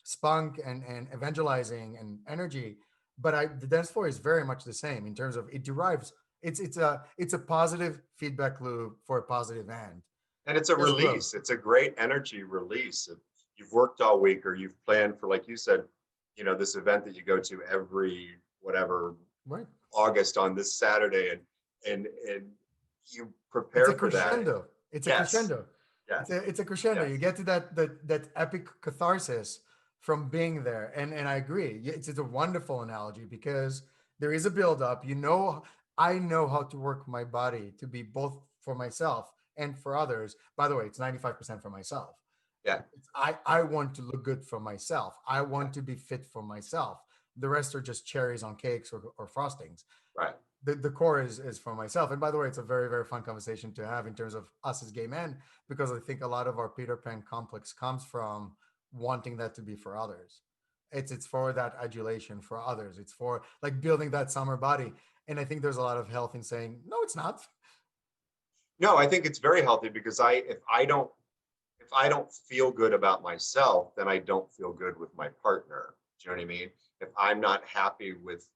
spunk and evangelizing and energy. But the dance floor is very much the same in terms of it derives. It's a positive feedback loop for a positive end. and it's a There's growth, release. It's a great energy release. If you've worked all week or you've planned for, like you said, this event that you go to every whatever right? August on this Saturday, and you It's prepare a for that. crescendo. It's a Yes, crescendo. yes, It's a crescendo. You yes. get to that epic catharsis from being there. And I agree. It's a wonderful analogy because there is a build up. I know how to work my body to be both for myself and for others. By the way, it's 95% for myself. Yeah, I want to look good for myself. I yeah, want to be fit for myself. The rest are just cherries on cakes or frostings. right. The core is for myself. And by the way, it's a very, very fun conversation to have in terms of us as gay men, because I think a lot of our Peter Pan complex comes from wanting that to be for others. It's for that adulation for others. It's for like building that summer body. And I think there's a lot of health in saying, no, it's not. No, I think it's very healthy because if I don't feel good about myself, then I don't feel good with my partner. Do you know what I mean? If I'm not happy with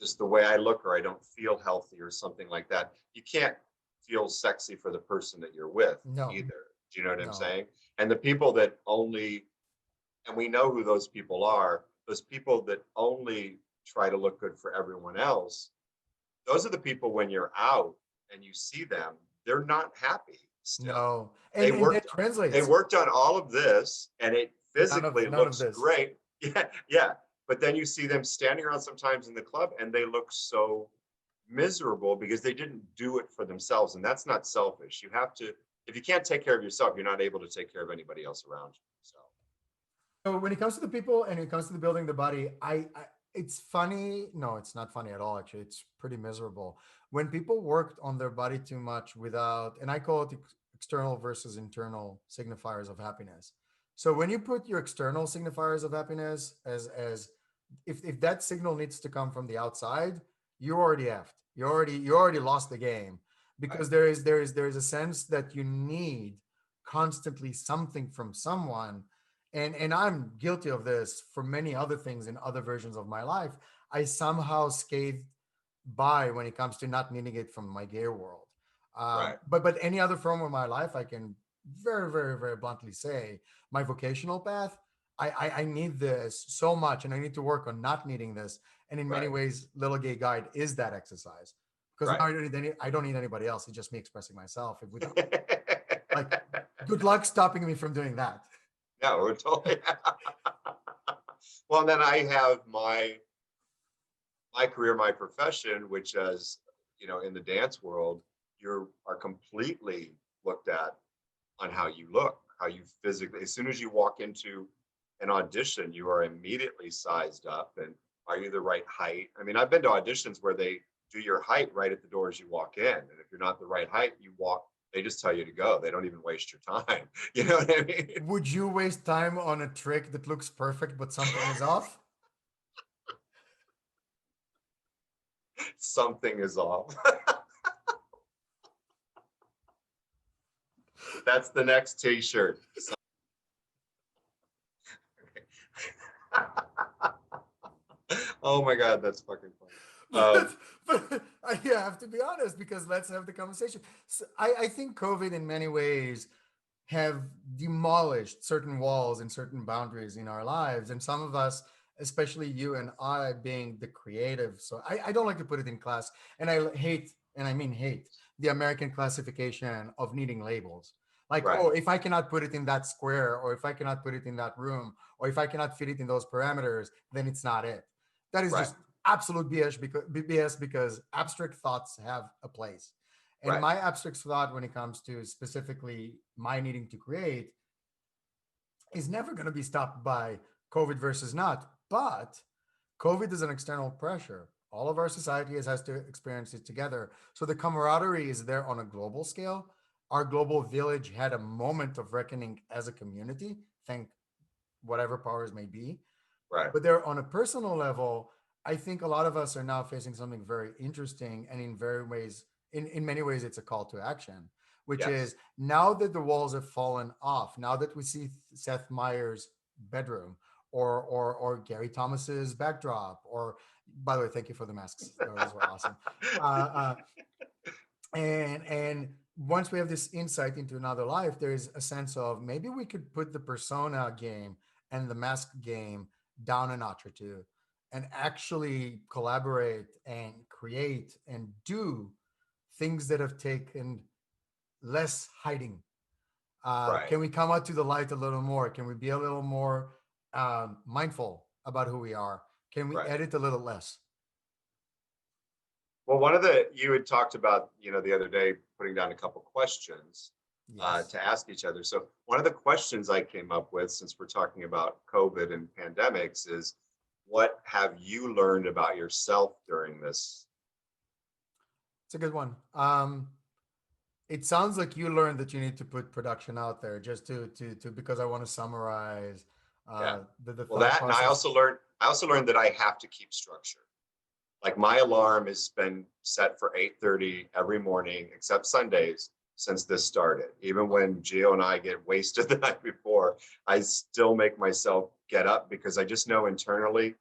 just the way I look, or I don't feel healthy or something like that, you can't feel sexy for the person that you're with No, either. Do you know what I'm no. saying? And the people that only, and we know who those people are, those people that only try to look good for everyone else, those are the people when you're out and you see them, they're not happy still. No. They And that worked they translates. worked on all of this and it physically None of looks this. great. Yeah, yeah. But then you see them standing around sometimes in the club and they look so miserable because they didn't do it for themselves. And that's not selfish. You have to, if you can't take care of yourself, you're not able to take care of anybody else around you. So So when it comes to the people and when it comes to the building the body, it's funny. No, it's not funny at all. Actually, it's pretty miserable when people worked on their body too much without, and I call it external versus internal signifiers of happiness. So when you put your external signifiers of happiness as if that signal needs to come from the outside, you already effed. You already lost the game, right, because there is a sense that you need constantly something from someone. And I'm guilty of this for many other things in other versions of my life. I somehow scathed by when it comes to not needing it from my gay world. right, But any other form of my life, I can very, very, very bluntly say my vocational path, I need this so much, and I need to work on not needing this. And in many right, ways, Little Gay Guide is that exercise, because now right. I don't need anybody else. It's just me expressing myself. If without, like, good luck stopping me from doing that. No, we're totally. Well, then I have my career, my profession, which is, in the dance world, you are completely looked at on how you look, how you physically, as soon as you walk into an audition, you are immediately sized up. And are you the right height? I mean, I've been to auditions where they do your height right at the door as you walk in. And if you're not the right height, you walk, they just tell you to go. They don't even waste your time. You know what I mean? Would you waste time on a trick that looks perfect but something is off? Something is off. That's the next t-shirt. Oh my God, that's fucking funny. But I have to be honest because let's have the conversation. So I think COVID in many ways have demolished certain walls and certain boundaries in our lives. And some of us, especially you and I, being the creative. So I don't like to put it in class. And I hate, and I mean hate, the American classification of needing labels. Like, Right, oh, if I cannot put it in that square, or if I cannot put it in that room, or if I cannot fit it in those parameters, then it's not it. That is right, just absolute BS because abstract thoughts have a place. And right. my abstract thought when it comes to specifically my needing to create is never going to be stopped by COVID versus not. But COVID is an external pressure. All of our society has to experience it together. So the camaraderie is there on a global scale. Our global village had a moment of reckoning as a community, thank whatever powers may be. Right. But there, on a personal level, I think a lot of us are now facing something very interesting, and in many ways, it's a call to action, which Yes. is now that the walls have fallen off, now that we see Seth Meyers' bedroom or Gary Thomas's backdrop, or by the way, thank you for the masks; those were awesome. Uh, and once we have this insight into another life, there is a sense of maybe we could put the persona game and the mask game down a notch or two and actually collaborate and create and do things that have taken less hiding. Right. Can we come out to the light a little more? Can we be a little more mindful about who we are? Can we Right. edit a little less? Well, one of the you had talked about, the other day, putting down a couple questions Yes. to ask each other. So one of the questions I came up with, since we're talking about COVID and pandemics, is what have you learned about yourself during this? It's a good one. It sounds like you learned that you need to put production out there just to because I want to summarize Yeah. the Well, thought that, and I process. also learned. I also learned that I have to keep structure. Like my alarm has been set for 8:30 every morning, except Sundays, since this started. Even when Gio and I get wasted the night before, I still make myself get up because I just know internally,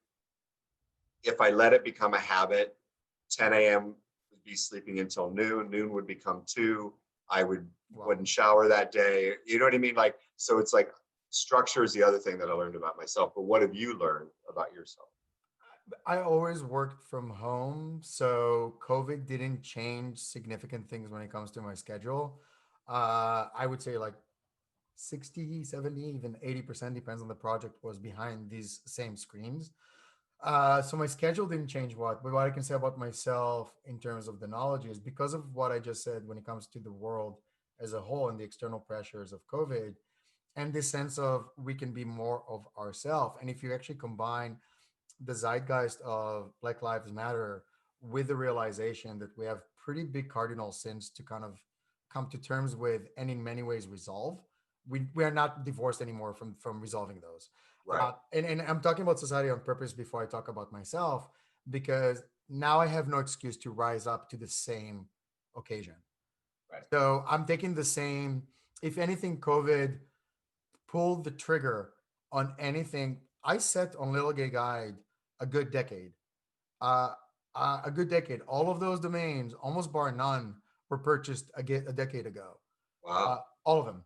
if I let it become a habit, 10 a.m. would be sleeping until noon. Noon would become 2. I Wow. wouldn't shower that day. You know what I mean? Like, so it's like structure is the other thing that I learned about myself. But what have you learned about yourself? I always worked from home, so COVID didn't change significant things when it comes to my schedule. I would say like 60, 70, even 80% depends on the project was behind these same screens. So my schedule didn't change but what I can say about myself in terms of the knowledge is because of what I just said when it comes to the world as a whole and the external pressures of COVID and this sense of we can be more of ourselves. And if you actually combine the zeitgeist of Black Lives Matter with the realization that we have pretty big cardinal sins to kind of come to terms with and in many ways resolve. We are not divorced anymore from resolving those. Right, And I'm talking about society on purpose before I talk about myself, because now I have no excuse to rise up to the same occasion. right, So I'm taking the same, if anything, COVID pulled the trigger on anything. I set on Little Gay Guide a good decade. Uh, a good decade. All of those domains, almost bar none, were purchased a decade ago. wow, All of them.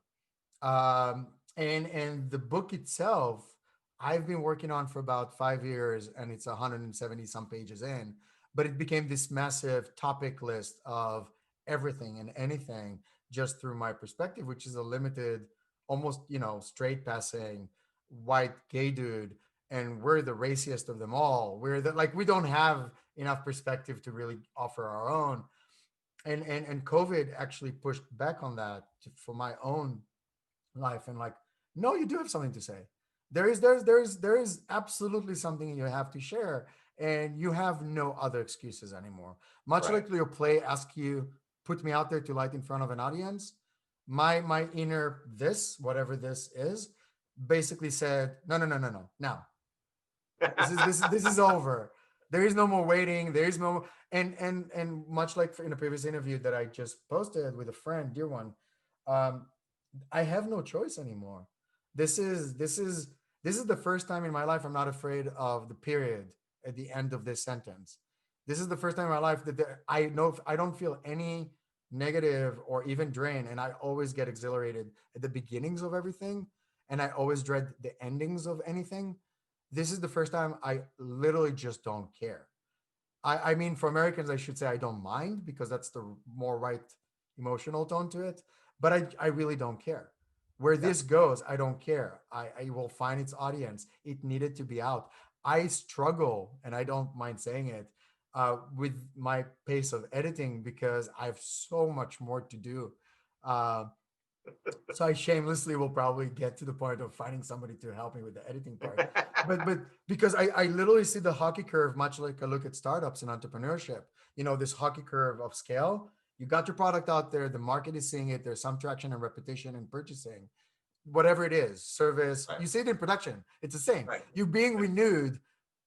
And the book itself, I've been working on for about 5 years, and it's 170 some pages in. But it became this massive topic list of everything and anything just through my perspective, which is a limited, almost straight passing white gay dude, and we're the raciest of them all. We're the like we don't have enough perspective to really offer our own. And COVID actually pushed back on that for my own life, and like, no, you do have something to say. There is absolutely something you have to share, and you have no other excuses anymore. Much Right. like your play ask you, put me out there to light in front of an audience. My inner this, whatever this is, basically said, no, no, no, no, no. Now this is over. There is no more waiting. There is no, and much like in a previous interview that I just posted with a friend, dear one, um, I have no choice anymore. This is the first time in my life I'm not afraid of the period at the end of this sentence. This is the first time in my life that I know I don't feel any negative or even drain, and I always get exhilarated at the beginnings of everything, and I always dread the endings of anything. This is the first time I literally just don't care. I mean, for Americans, I should say I don't mind because that's the more right emotional tone to it. But I really don't care. Where Yeah. this goes, I don't care. I will find its audience. It needed to be out. I struggle, and I don't mind saying it, with my pace of editing because I have so much more to do. Uh, so I shamelessly will probably get to the point of finding somebody to help me with the editing part. But because I literally see the hockey curve, much like I look at startups and entrepreneurship, this hockey curve of scale. You got your product out there, the market is seeing it, there's some traction and repetition and purchasing, whatever it is, service, Right. you see it in production, it's the same. Right. You're being renewed,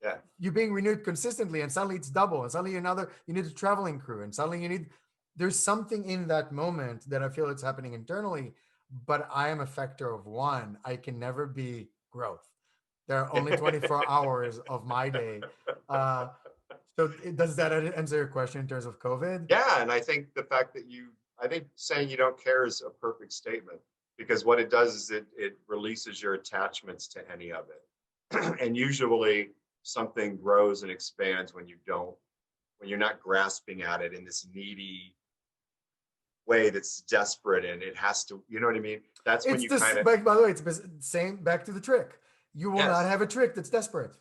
Yeah. you're being renewed consistently, and suddenly it's double, and suddenly you need a traveling crew, and suddenly there's something in that moment that I feel it's happening internally, but I am a factor of one. I can never be growth. There are only 24 hours of my day. Uh, does that answer your question in terms of COVID? Yeah, and I think the fact that I think saying you don't care is a perfect statement because what it does is it releases your attachments to any of it. And usually something grows and expands when you're not grasping at it in this needy way that's desperate and it has to, you know what I mean? That's when It's you this, kind of, by the way, it's the same, back to the trick. You will not yes, have a trick that's desperate,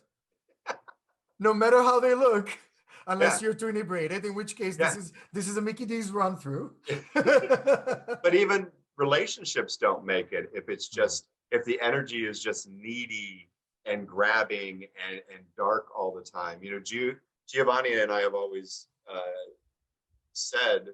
no matter how they look, yeah, unless you're too inebriated, in which case this yeah. is this is a Mickey D's run through. But even relationships don't make it if it's No. just if the energy is just needy and grabbing and dark all the time. Giovanni and I have always said,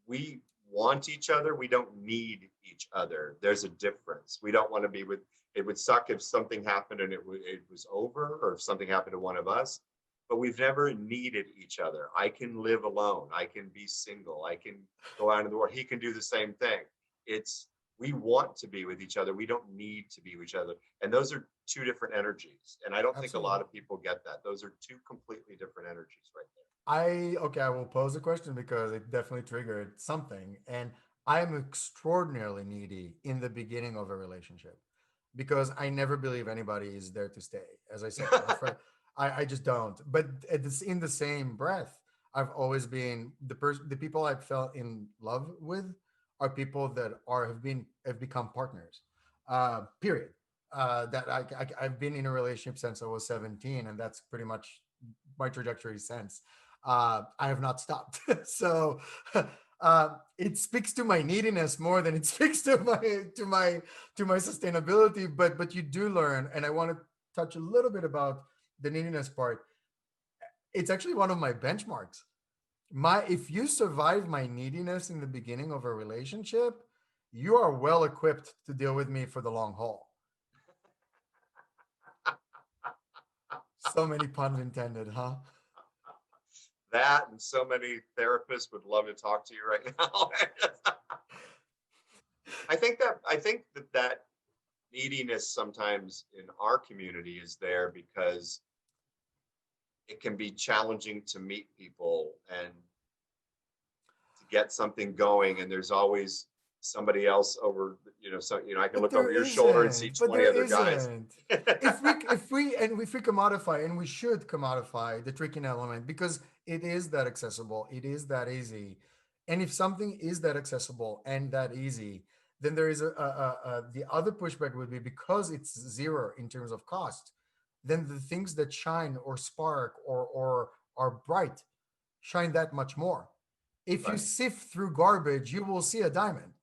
we want each other. We don't need each other. There's a difference. We don't want to be with. It would suck if something happened and it was over, or if something happened to one of us. But we've never needed each other. I can live alone. I can be single. I can go out in the world. He can do the same thing. It's we want to be with each other. We don't need to be with each other. And those are two different energies. And I don't think a Absolutely. lot of people get that. Those are two completely different energies right I will pose a question because it definitely triggered something. And I'm extraordinarily needy in the beginning of a relationship because I never believe anybody is there to stay. As I said, I'm afraid there. I just don't. But in the same breath, I've always been the people I've fell in love with are people that have become partners. Period. That I've been in a relationship since I was 17, and that's pretty much my trajectory since. I have not stopped. So it speaks to my neediness more than it speaks to my sustainability. But you do learn, and I want to touch a little bit about the neediness part. It's actually one of my benchmarks. My If you survive my neediness in the beginning of a relationship, you are well equipped to deal with me for the long haul. So many puns intended, huh? That and so many therapists would love to talk to you right now. I think that neediness sometimes in our community is there because it can be challenging to meet people and to get something going, and there's always somebody else over. I can But look there over your shoulder and see isn't. But 20 there other guys. isn't. If we commodify, and we should commodify the tricking element because it is that accessible, it is that easy, and if something is that accessible and that easy, then there is the other pushback would be because it's zero in terms of cost. Then the things that shine or spark or are bright shine that much more. If you Right. sift through garbage, you will see a diamond.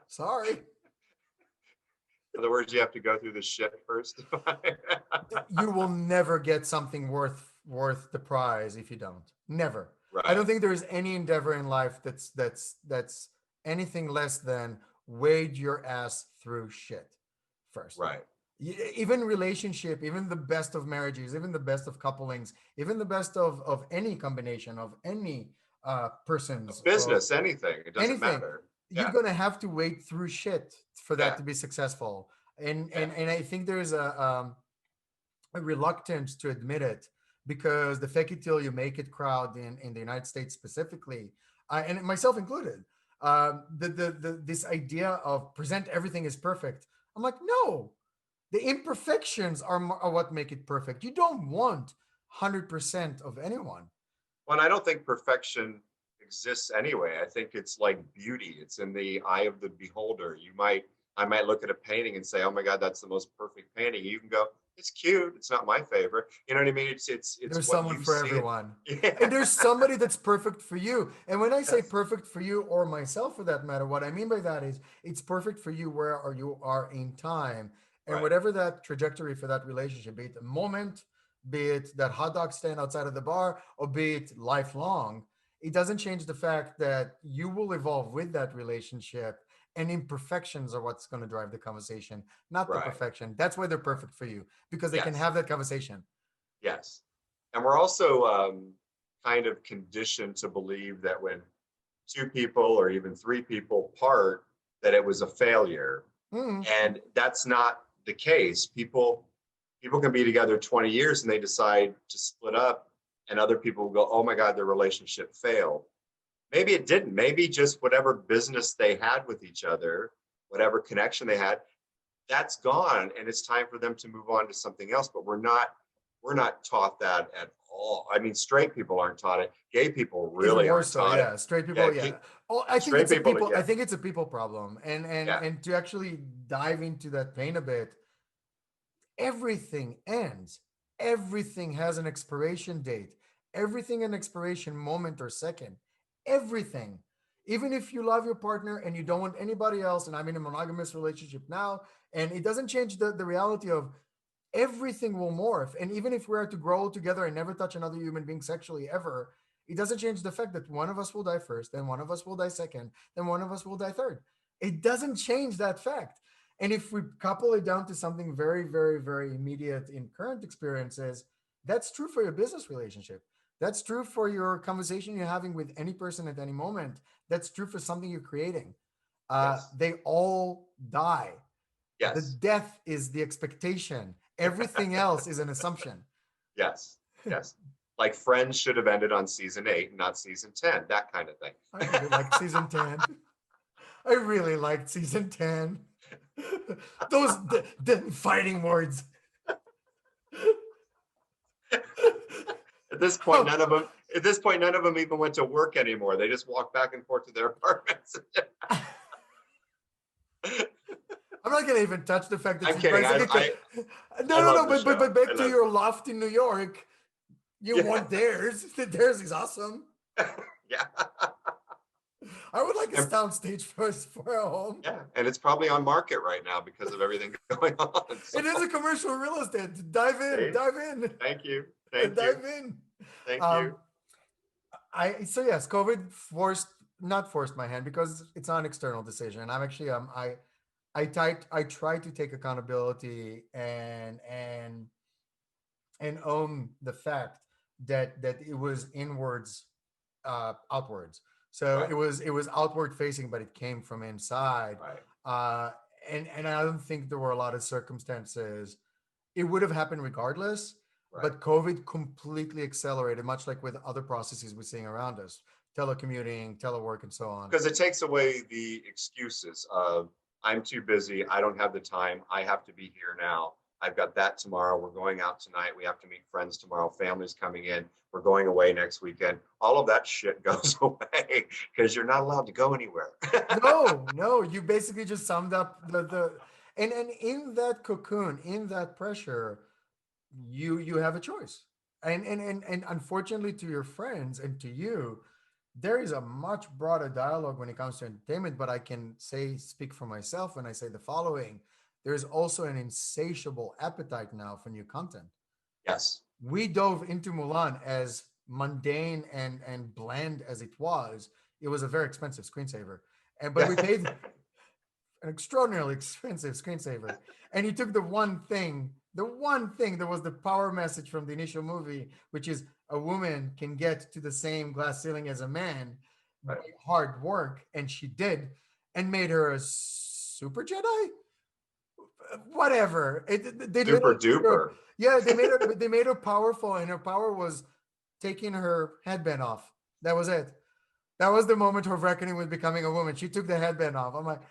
Sorry. In other words, you have to go through the shit first. You will never get something worth the prize if you don't. Never. I don't Right. think there is any endeavor in life that's anything less than wade your ass through shit first. Right. Even relationship, even the best of marriages, even the best of couplings, even the best of any combination of any A persons of business, anything. It doesn't anything, matter. you're Yeah. gonna have to wade through shit for that Yeah. to be successful. And Yeah. and I think there's a reluctance to admit it because the fake it till you make it crowd in the United States specifically, and myself included, this idea of present everything is perfect. I'm like, no, the imperfections are what make it perfect. You don't want 100% of anyone. Well, and I don't think perfection exists anyway. I think it's like beauty. It's in the eye of the beholder. I might look at a painting and say, "Oh my God, that's the most perfect painting." You can go, "It's cute. It's not my favorite." You know what I mean? It's There's what someone you for see it. everyone. And Yeah. there's somebody that's perfect for you. And when I say Yes. perfect for you or myself for that matter, what I mean by that is it's perfect for you where you are in time and Right. whatever that trajectory for that relationship, be it a moment, be it that hot dog stand outside of the bar, or be it lifelong, it doesn't change the fact that you will evolve with that relationship and imperfections are what's going to drive the conversation, not the Right. perfection. That's why they're Right. perfect for you because they can Yes. have that conversation. Yes. And we're also kind of conditioned to believe that when two people or even three people part, that it was a failure. Mm. And that's not the case. People can be together 20 years and they decide to split up, and other people will go, "Oh my God, their relationship failed." Maybe it didn't. Maybe just whatever business they had with each other, whatever connection they had, that's gone, and it's time for them to move on to something else. But we're not taught that at all. I mean, straight people aren't taught it. Gay people Even really more aren't so, taught it. yeah. Straight Yeah, people, yeah. Oh, I think straight it's a people. people. I Yeah, think it's a people problem, and yeah, and to actually dive into that pain a bit, everything ends. Everything has an expiration date. Everything an expiration moment or second. Everything. Even if you love your partner and you don't want anybody else, and I'm in a monogamous relationship now, and it doesn't change the reality of everything will morph. And even if we are to grow together and never touch another human being sexually ever, it doesn't change the fact that one of us will die first, then one of us will die second, then one of us will die third. It doesn't change that fact. And if we couple it down to something very, very, very immediate in current experiences, that's true for your business relationship. That's true for your conversation you're having with any person at any moment. That's true for something you're creating. yes, They all die. The yes, death is the expectation. Everything else is an assumption. yes, yes. Like Friends should have ended on season 8, not season 10. That kind of thing. I really liked season 10. I really liked season 10. Those fighting words. At this point, Oh, none of them. At this point, none of them even went to work anymore. They just walked back and forth to their apartments. I'm not gonna even touch the fact that I'm she's kidding. basically I no, love the but show. back I to love. your loft in New York. You Yeah, want theirs. Theirs is awesome. yeah, I would like a and, soundstage for a home. yeah. And it's probably on market right now because of everything going on. So, It is a commercial real estate. Dive in, Dave, dive in, thank you, thank you, dive in. thank you. Um, I so yes, COVID forced not forced my hand because it's not an external decision. I'm actually I try to take accountability and own the fact that it was inwards outwards. So Right, it was outward facing, but it came from inside. right, Uh, and I don't think there were a lot of circumstances. It would have happened regardless, right. but COVID completely accelerated, much like with other processes we're seeing around us, telecommuting, telework, and so on. Because it takes away the excuses of I'm too busy, I don't have the time, I have to be here now. I've got that tomorrow. We're going out tonight. We have to meet friends tomorrow. Family's coming in. We're going away next weekend. All of that shit goes away because you're not allowed to go anywhere. No, no, you basically just summed up the and in that cocoon, in that pressure, you have a choice. And unfortunately to your friends and to you, there is a much broader dialogue when it comes to entertainment, but I can say, speak for myself when I say the following. There's also an insatiable appetite now for new content. Yes. We dove into Mulan as mundane and bland as it was. It was a very expensive screensaver, and but Yeah. we paid an extraordinarily expensive screensaver. And you took the one thing that was the power message from the initial movie, which is a woman can get to the same glass ceiling as a man by Right. hard work, and she did, and made her a super Jedi. Whatever. They Super literally made her, duper. yeah, they made her powerful, and her power was taking her headband off. That was it. That was the moment of reckoning with becoming a woman. She took the headband off. I'm like,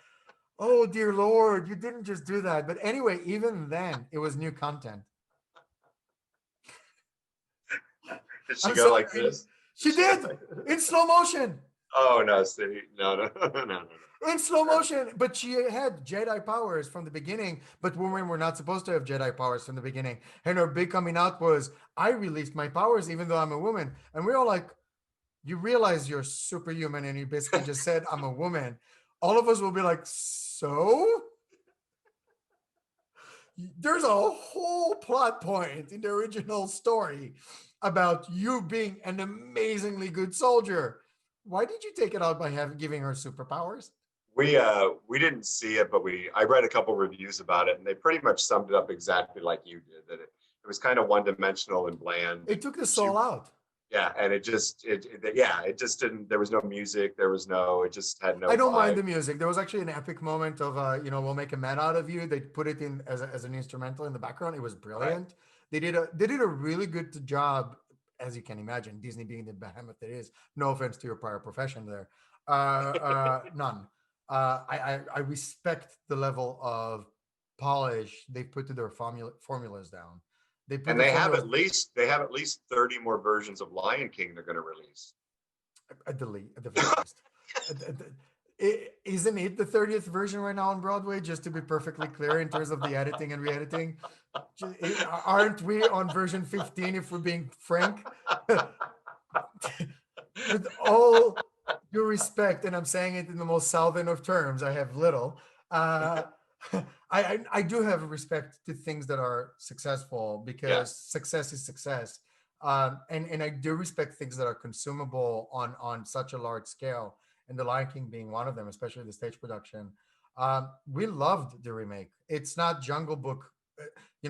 oh dear Lord, you didn't just do that. But anyway, even then, it was new content. Did she I'm go sorry. like this? Did She she go did like in slow motion. Oh no, see, no, no, no, no, no. In slow motion, but she had Jedi powers from the beginning. But women were not supposed to have Jedi powers from the beginning. And her big coming out was, I released my powers even though I'm a woman. And we're all like, you realize you're superhuman and you basically just said, I'm a woman. All of us will be like, so? There's a whole plot point in the original story about you being an amazingly good soldier. Why did you take it out by having giving her superpowers? We didn't see it, but we I read a couple reviews about it, and they pretty much summed it up exactly like you did. That it was kind of one dimensional and bland. It took the She soul out. Yeah, and it just didn't. There was no music. There was no. It just had I no don't mind vibe. the music. There was actually an epic moment of, we'll make a man out of you. They put it in as an instrumental in the background. It was Right. brilliant. They did a really good job, as you can imagine. Disney being the behemoth it is. No offense to your prior profession there, none. I respect the level of polish they put to their formulas down. They put And the formulas they have at least 30 more versions of Lion King they're going to release. at the very least. Isn't it the 30th version right now on Broadway? Just to be perfectly clear in terms of the editing and re-editing, aren't we on version 15? If we're being frank, with all due respect, and I'm saying it in the most southern of terms, I have little. Uh, I do have respect to things that are successful because Yes. success is success, and I do respect things that are consumable on such a large scale, and The Lion King being one of them, especially the stage production. We loved the remake. It's not Jungle Book.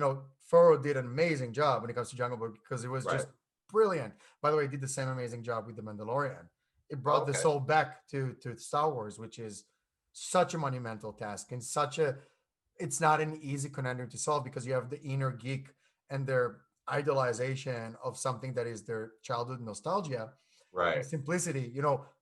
uh, Furrow did an amazing job when it comes to Jungle Book because it was Right. just brilliant. By the way, he did the same amazing job with The Mandalorian. It brought the Okay. soul back to Star Wars, which is such a monumental task and such a it's not an easy conundrum to solve because you have the inner geek and their idolization of something that is their childhood nostalgia and Right. simplicity,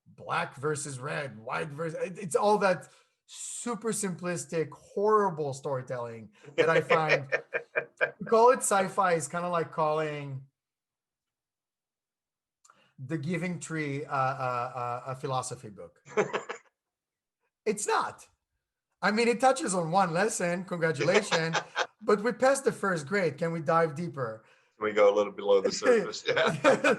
black versus red, white versus it's all that super simplistic, horrible storytelling that I find to call it sci-fi is kind of like calling the Giving Tree a philosophy book. It's not. I mean, it touches on one lesson. Congratulations. But we passed the first grade. Can we dive deeper? We go a little below the surface. Yeah.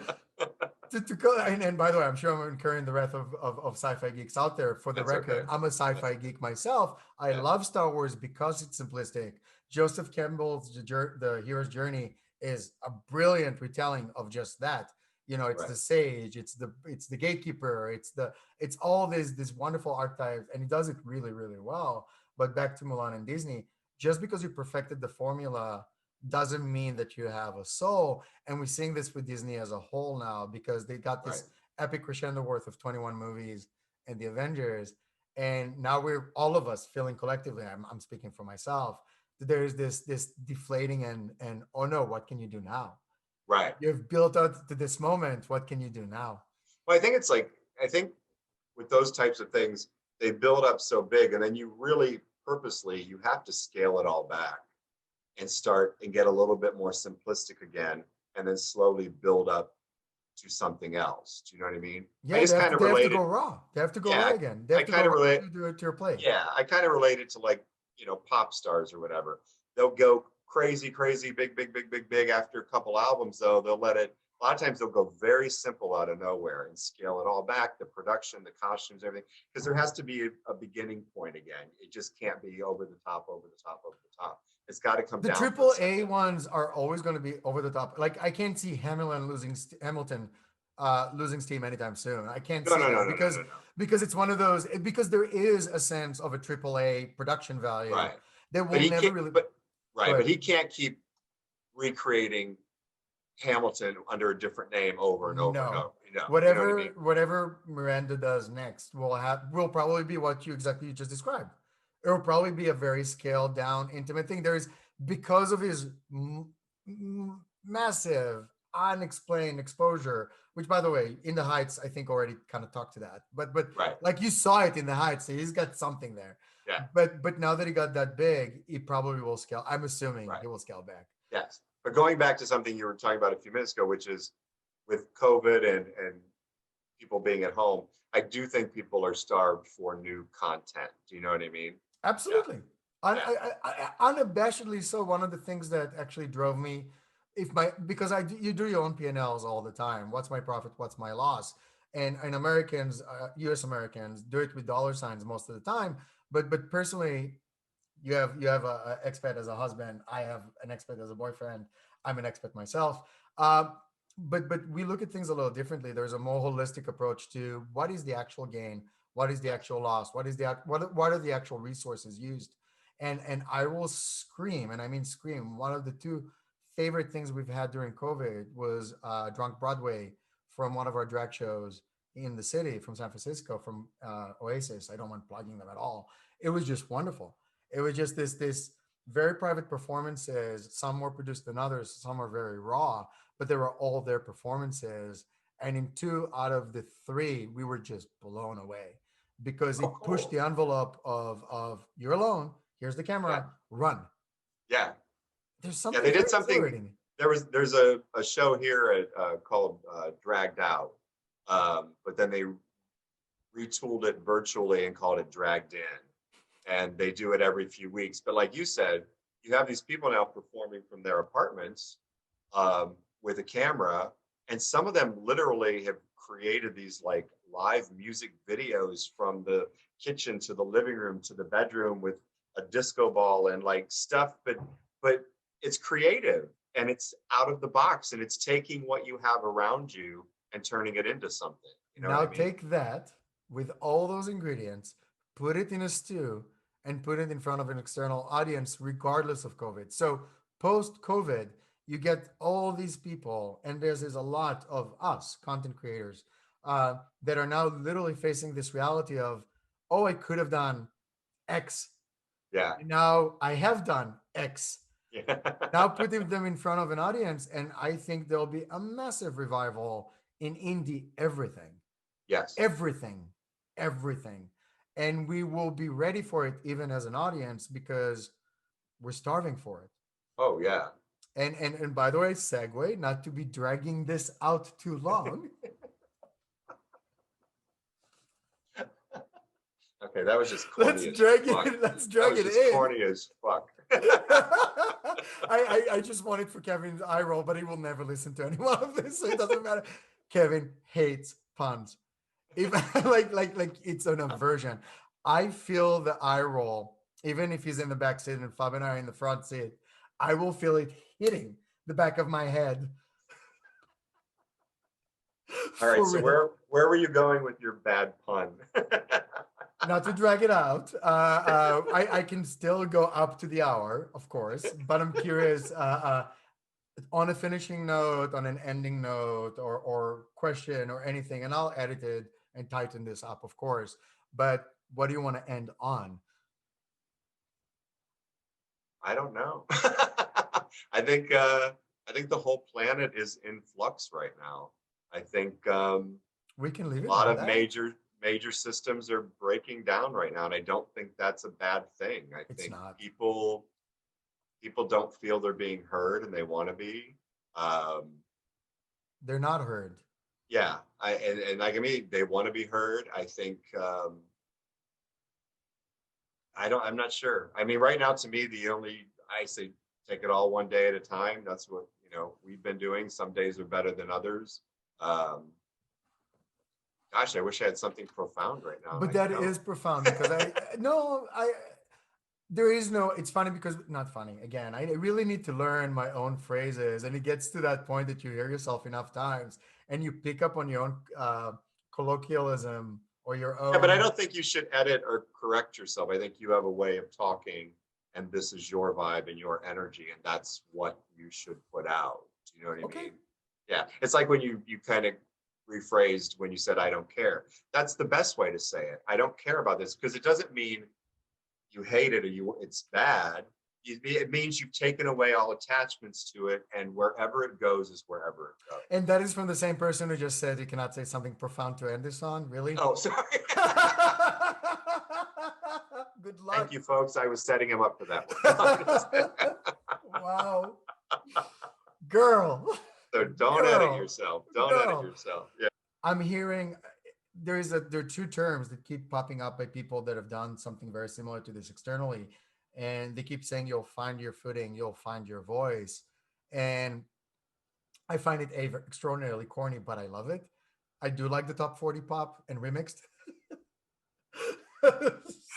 To go, and by the way, I'm sure I'm incurring the wrath of sci-fi geeks out there. For the That's record, okay. I'm a sci-fi geek myself. I Yeah. love Star Wars because it's simplistic. Joseph Campbell's The Hero's Journey is a brilliant retelling of just that. It's Right. the sage, it's the gatekeeper, it's all this wonderful archetypes, and he does it really, really well. But back to Mulan and Disney, just because you perfected the formula doesn't mean that you have a soul. And we're seeing this with Disney as a whole now because they got Right. this epic crescendo worth of 21 movies and the Avengers. And now we're all of us feeling collectively, I'm speaking for myself, that there's this deflating and oh no, what can you do now? Right. You've built up to this moment. What can you do now? Well, I think with those types of things, they build up so big, and then you really purposely you have to scale it all back and start and get a little bit more simplistic again, and then slowly build up to something else. Do you know what I mean? I Yeah, just kind of they have to related. go raw. They have to go raw Yeah, again. They I have to go kind of right relate. to your plate. Yeah, I kind of related to like pop stars or whatever. They'll go crazy, crazy, big, big, big, big, big after a couple albums, though, they'll let it, a lot of times they'll go very simple out of nowhere and scale it all back, the production, the costumes, everything, because there has to be a beginning point again. It just can't be over the top, over the top, over the top. It's got to come The down for a triple A second. ones are always going to be over the top. Like I can't see Hamilton losing steam anytime soon. I can't No, see no, no, that no, no, no, no. because it's one of those because there is a sense of a triple A production value Right. that But will he never can't, really but go right, but ahead. he can't keep recreating Hamilton under a different name over and over and No. over. You know what I mean? Whatever Miranda does next will probably be what you just described. It will probably be a very scaled down, intimate thing. There's because of his massive, unexplained exposure, which by the way, in the Heights, I think already kind of talked to that. But Right. like you saw it in the Heights, so he's got something there. Yeah. But now that he got that big, he probably will scale. I'm assuming Right. he will scale back. Yes. But going back to something you were talking about a few minutes ago, which is with COVID and people being at home, I do think people are starved for new content. Do you know what I mean? Yeah. Absolutely. Yeah. Unabashedly so. One of the things that actually drove me, if my because you do your own P&Ls all the time. What's my profit? What's my loss? And Americans, U.S. Americans, do it with dollar signs most of the time. But personally, you have a expat as a husband. I have an expat as a boyfriend. I'm an expat myself. But we look at things a little differently. There's a more holistic approach to what is the actual gain, what is the Yes. actual loss, what are the actual resources used, and I will scream, and I mean scream. One of the two favorite things we've had during COVID was Drunk Broadway from one of our drag shows in the city from San Francisco from Oasis. I don't want plugging them at all. It was just wonderful. It was just this very private performances. Some more produced than others. Some are very raw, but they were all their performances. And in two out of the three, we were just blown away because Oh, it pushed cool. the envelope of you're alone. Here's the Yeah. camera. Run. Yeah. There's Yeah. something They did very something. exhilarating. There's a show here at, called Dragged Out, but then they retooled it virtually and called it Dragged In. And they do it every few weeks. But like you said, you have these people now performing from their apartments with a camera, and some of them literally have created these like live music videos from the kitchen to the living room to the bedroom with a disco ball and like stuff. But it's creative and it's out of the box and it's taking what you have around you and turning it into something. You know what Now I mean? take that with all those ingredients, put it in a stew, and put it in front of an external audience, regardless of COVID. So post COVID, you get all these people, and there's a lot of us content creators that are now literally facing this reality of, oh, I could have done X. Yeah. Now I have done X. Yeah. Now putting them in front of an audience, and I think there'll be a massive revival in indie everything Yes. everything, everything. And we will be ready for it even as an audience because we're starving for it. Oh yeah. And by the way, segue, not to be dragging this out too long. Okay, that was just Let's corny as drag fuck. it, let's That drag was it just in. corny as fuck. I just wanted for Kevin's eye roll, but he will never listen to any one of this, so it doesn't matter. Kevin hates puns. If like it's an aversion. I feel the eye roll, even if he's in the back seat and Fab and I are in the front seat. I will feel it hitting the back of my head. All right, For so real. where were you going with your bad pun? Not to drag it out. I can still go up to the hour, of course, but I'm curious on a finishing note, on an ending note, or question or anything, and I'll edit it and tighten this up, of course. But what do you want to end on? I don't know. I think the whole planet is in flux right now. I think We can leave a it lot at of that. major systems are breaking down right now, and I don't think that's a bad thing. I It's think not. people don't feel they're being heard, and they want to be. Um, They're not heard. yeah, and like I mean, they want to be heard. I think I'm not sure. I mean, right now, to me, the only I say take it all one day at a time. That's what, we've been doing. Some days are better than others. Gosh, I wish I had something profound right now. But I that don't. is profound because no, there is no, it's funny because, not funny, again, I really need to learn my own phrases, and it gets to that point that you hear yourself enough times and you pick up on your own colloquialism or your Yeah, but I own. don't think you should edit or correct yourself. I think you have a way of talking, and this is your vibe and your energy, and that's what you should put out. Do you know what I Okay. mean? Yeah, it's like when you kind of rephrased when you said I don't care. That's the best way to say it. I don't care about this, because it doesn't mean you hate it or it's bad. It means you've taken away all attachments to it, and wherever it goes is wherever it goes. And that is from the same person who just said you cannot say something profound to end this on, really? Oh, sorry. Good Thank luck. you, folks. I was setting him up for that one. Wow. Girl. So don't edit Girl. yourself. Don't edit Girl. yourself. Yeah. I'm hearing there are two terms that keep popping up by people that have done something very similar to this externally, and they keep saying you'll find your footing, you'll find your voice, and I find it extraordinarily corny, but I love it. I do like the top 40 pop and remixed.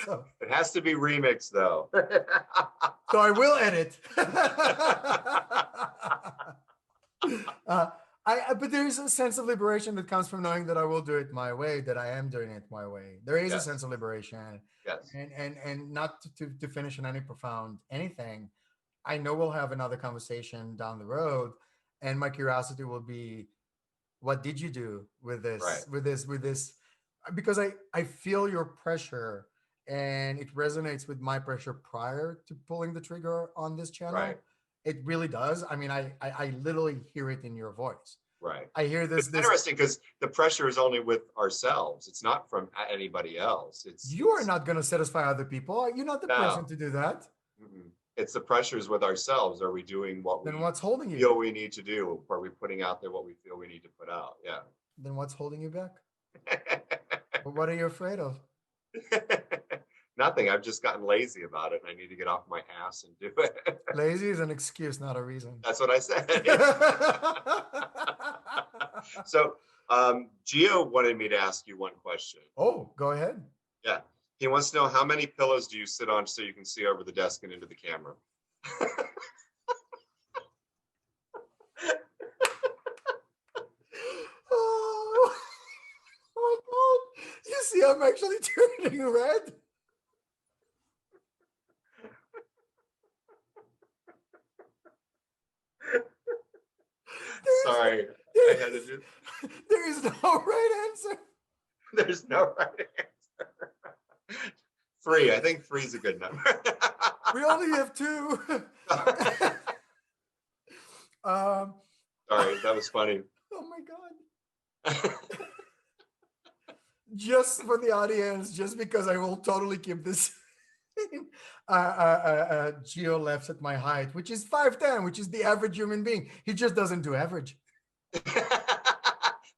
so, It has to be remixed, though. so I will edit. But there is a sense of liberation that comes from knowing that I will do it my way, that I am doing it my way. There is a sense Yes. of liberation, Yes. and not to finish on any profound anything. I know we'll have another conversation down the road, and my curiosity will be, what did you do with Right. this? Because I feel your pressure, and it resonates with my pressure prior to pulling the trigger on this channel. Right. It really does. I mean, I literally hear it in your voice. Right. I hear It's this. interesting because the pressure is only with ourselves. It's not from anybody else. You are not going to satisfy other people. You're not the person No. to do that. Mm-mm. It's the pressures with ourselves. Are we doing what Then we what's holding you? feel we need to do? Are we putting out there what we feel we need to put out? Yeah. Then what's holding you back? But what are you afraid of? Nothing. I've just gotten lazy about it, and I need to get off my ass and do it. Lazy is an excuse, not a reason. That's what I said. So, Gio wanted me to ask you one question. Oh, go ahead. Yeah. He wants to know, how many pillows do you sit on so you can see over the desk and into the camera? Oh, oh my God. You see, I'm actually turning red. Sorry, I had to do. There is no right answer. There's no right answer. 3. I think 3 is a good number. We only have 2. Sorry, that was funny. Oh my God. Just for the audience, just because I will totally keep this. Gio laughs at my height, which is 5'10", which is the average human being. He just doesn't do average.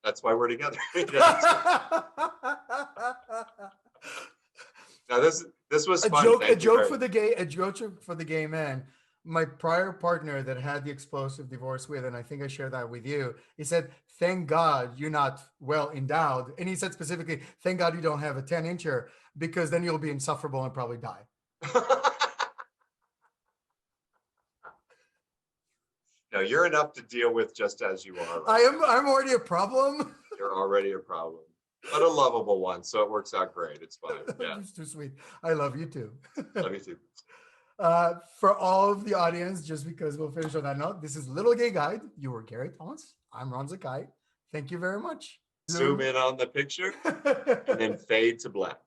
That's why we're together. Now this was fun. A joke for the gay man. My prior partner that had the explosive divorce with, and I think I shared that with you, he said, "Thank God you're not well endowed." And he said specifically, "Thank God you don't have a 10-incher, because then you'll be insufferable and probably die." No, you're enough to deal with just as you are. Right? I'm already a problem. You're already a problem, but a lovable one, so it works out great. It's fine. Yeah, It's too sweet. I love you too. love you too. For all of the audience, just because we'll finish on that note, this is Little Gay Guide. You were Gary Thomas. I'm Ron Zakai. Thank you very much. Zoom in on the picture and then fade to black.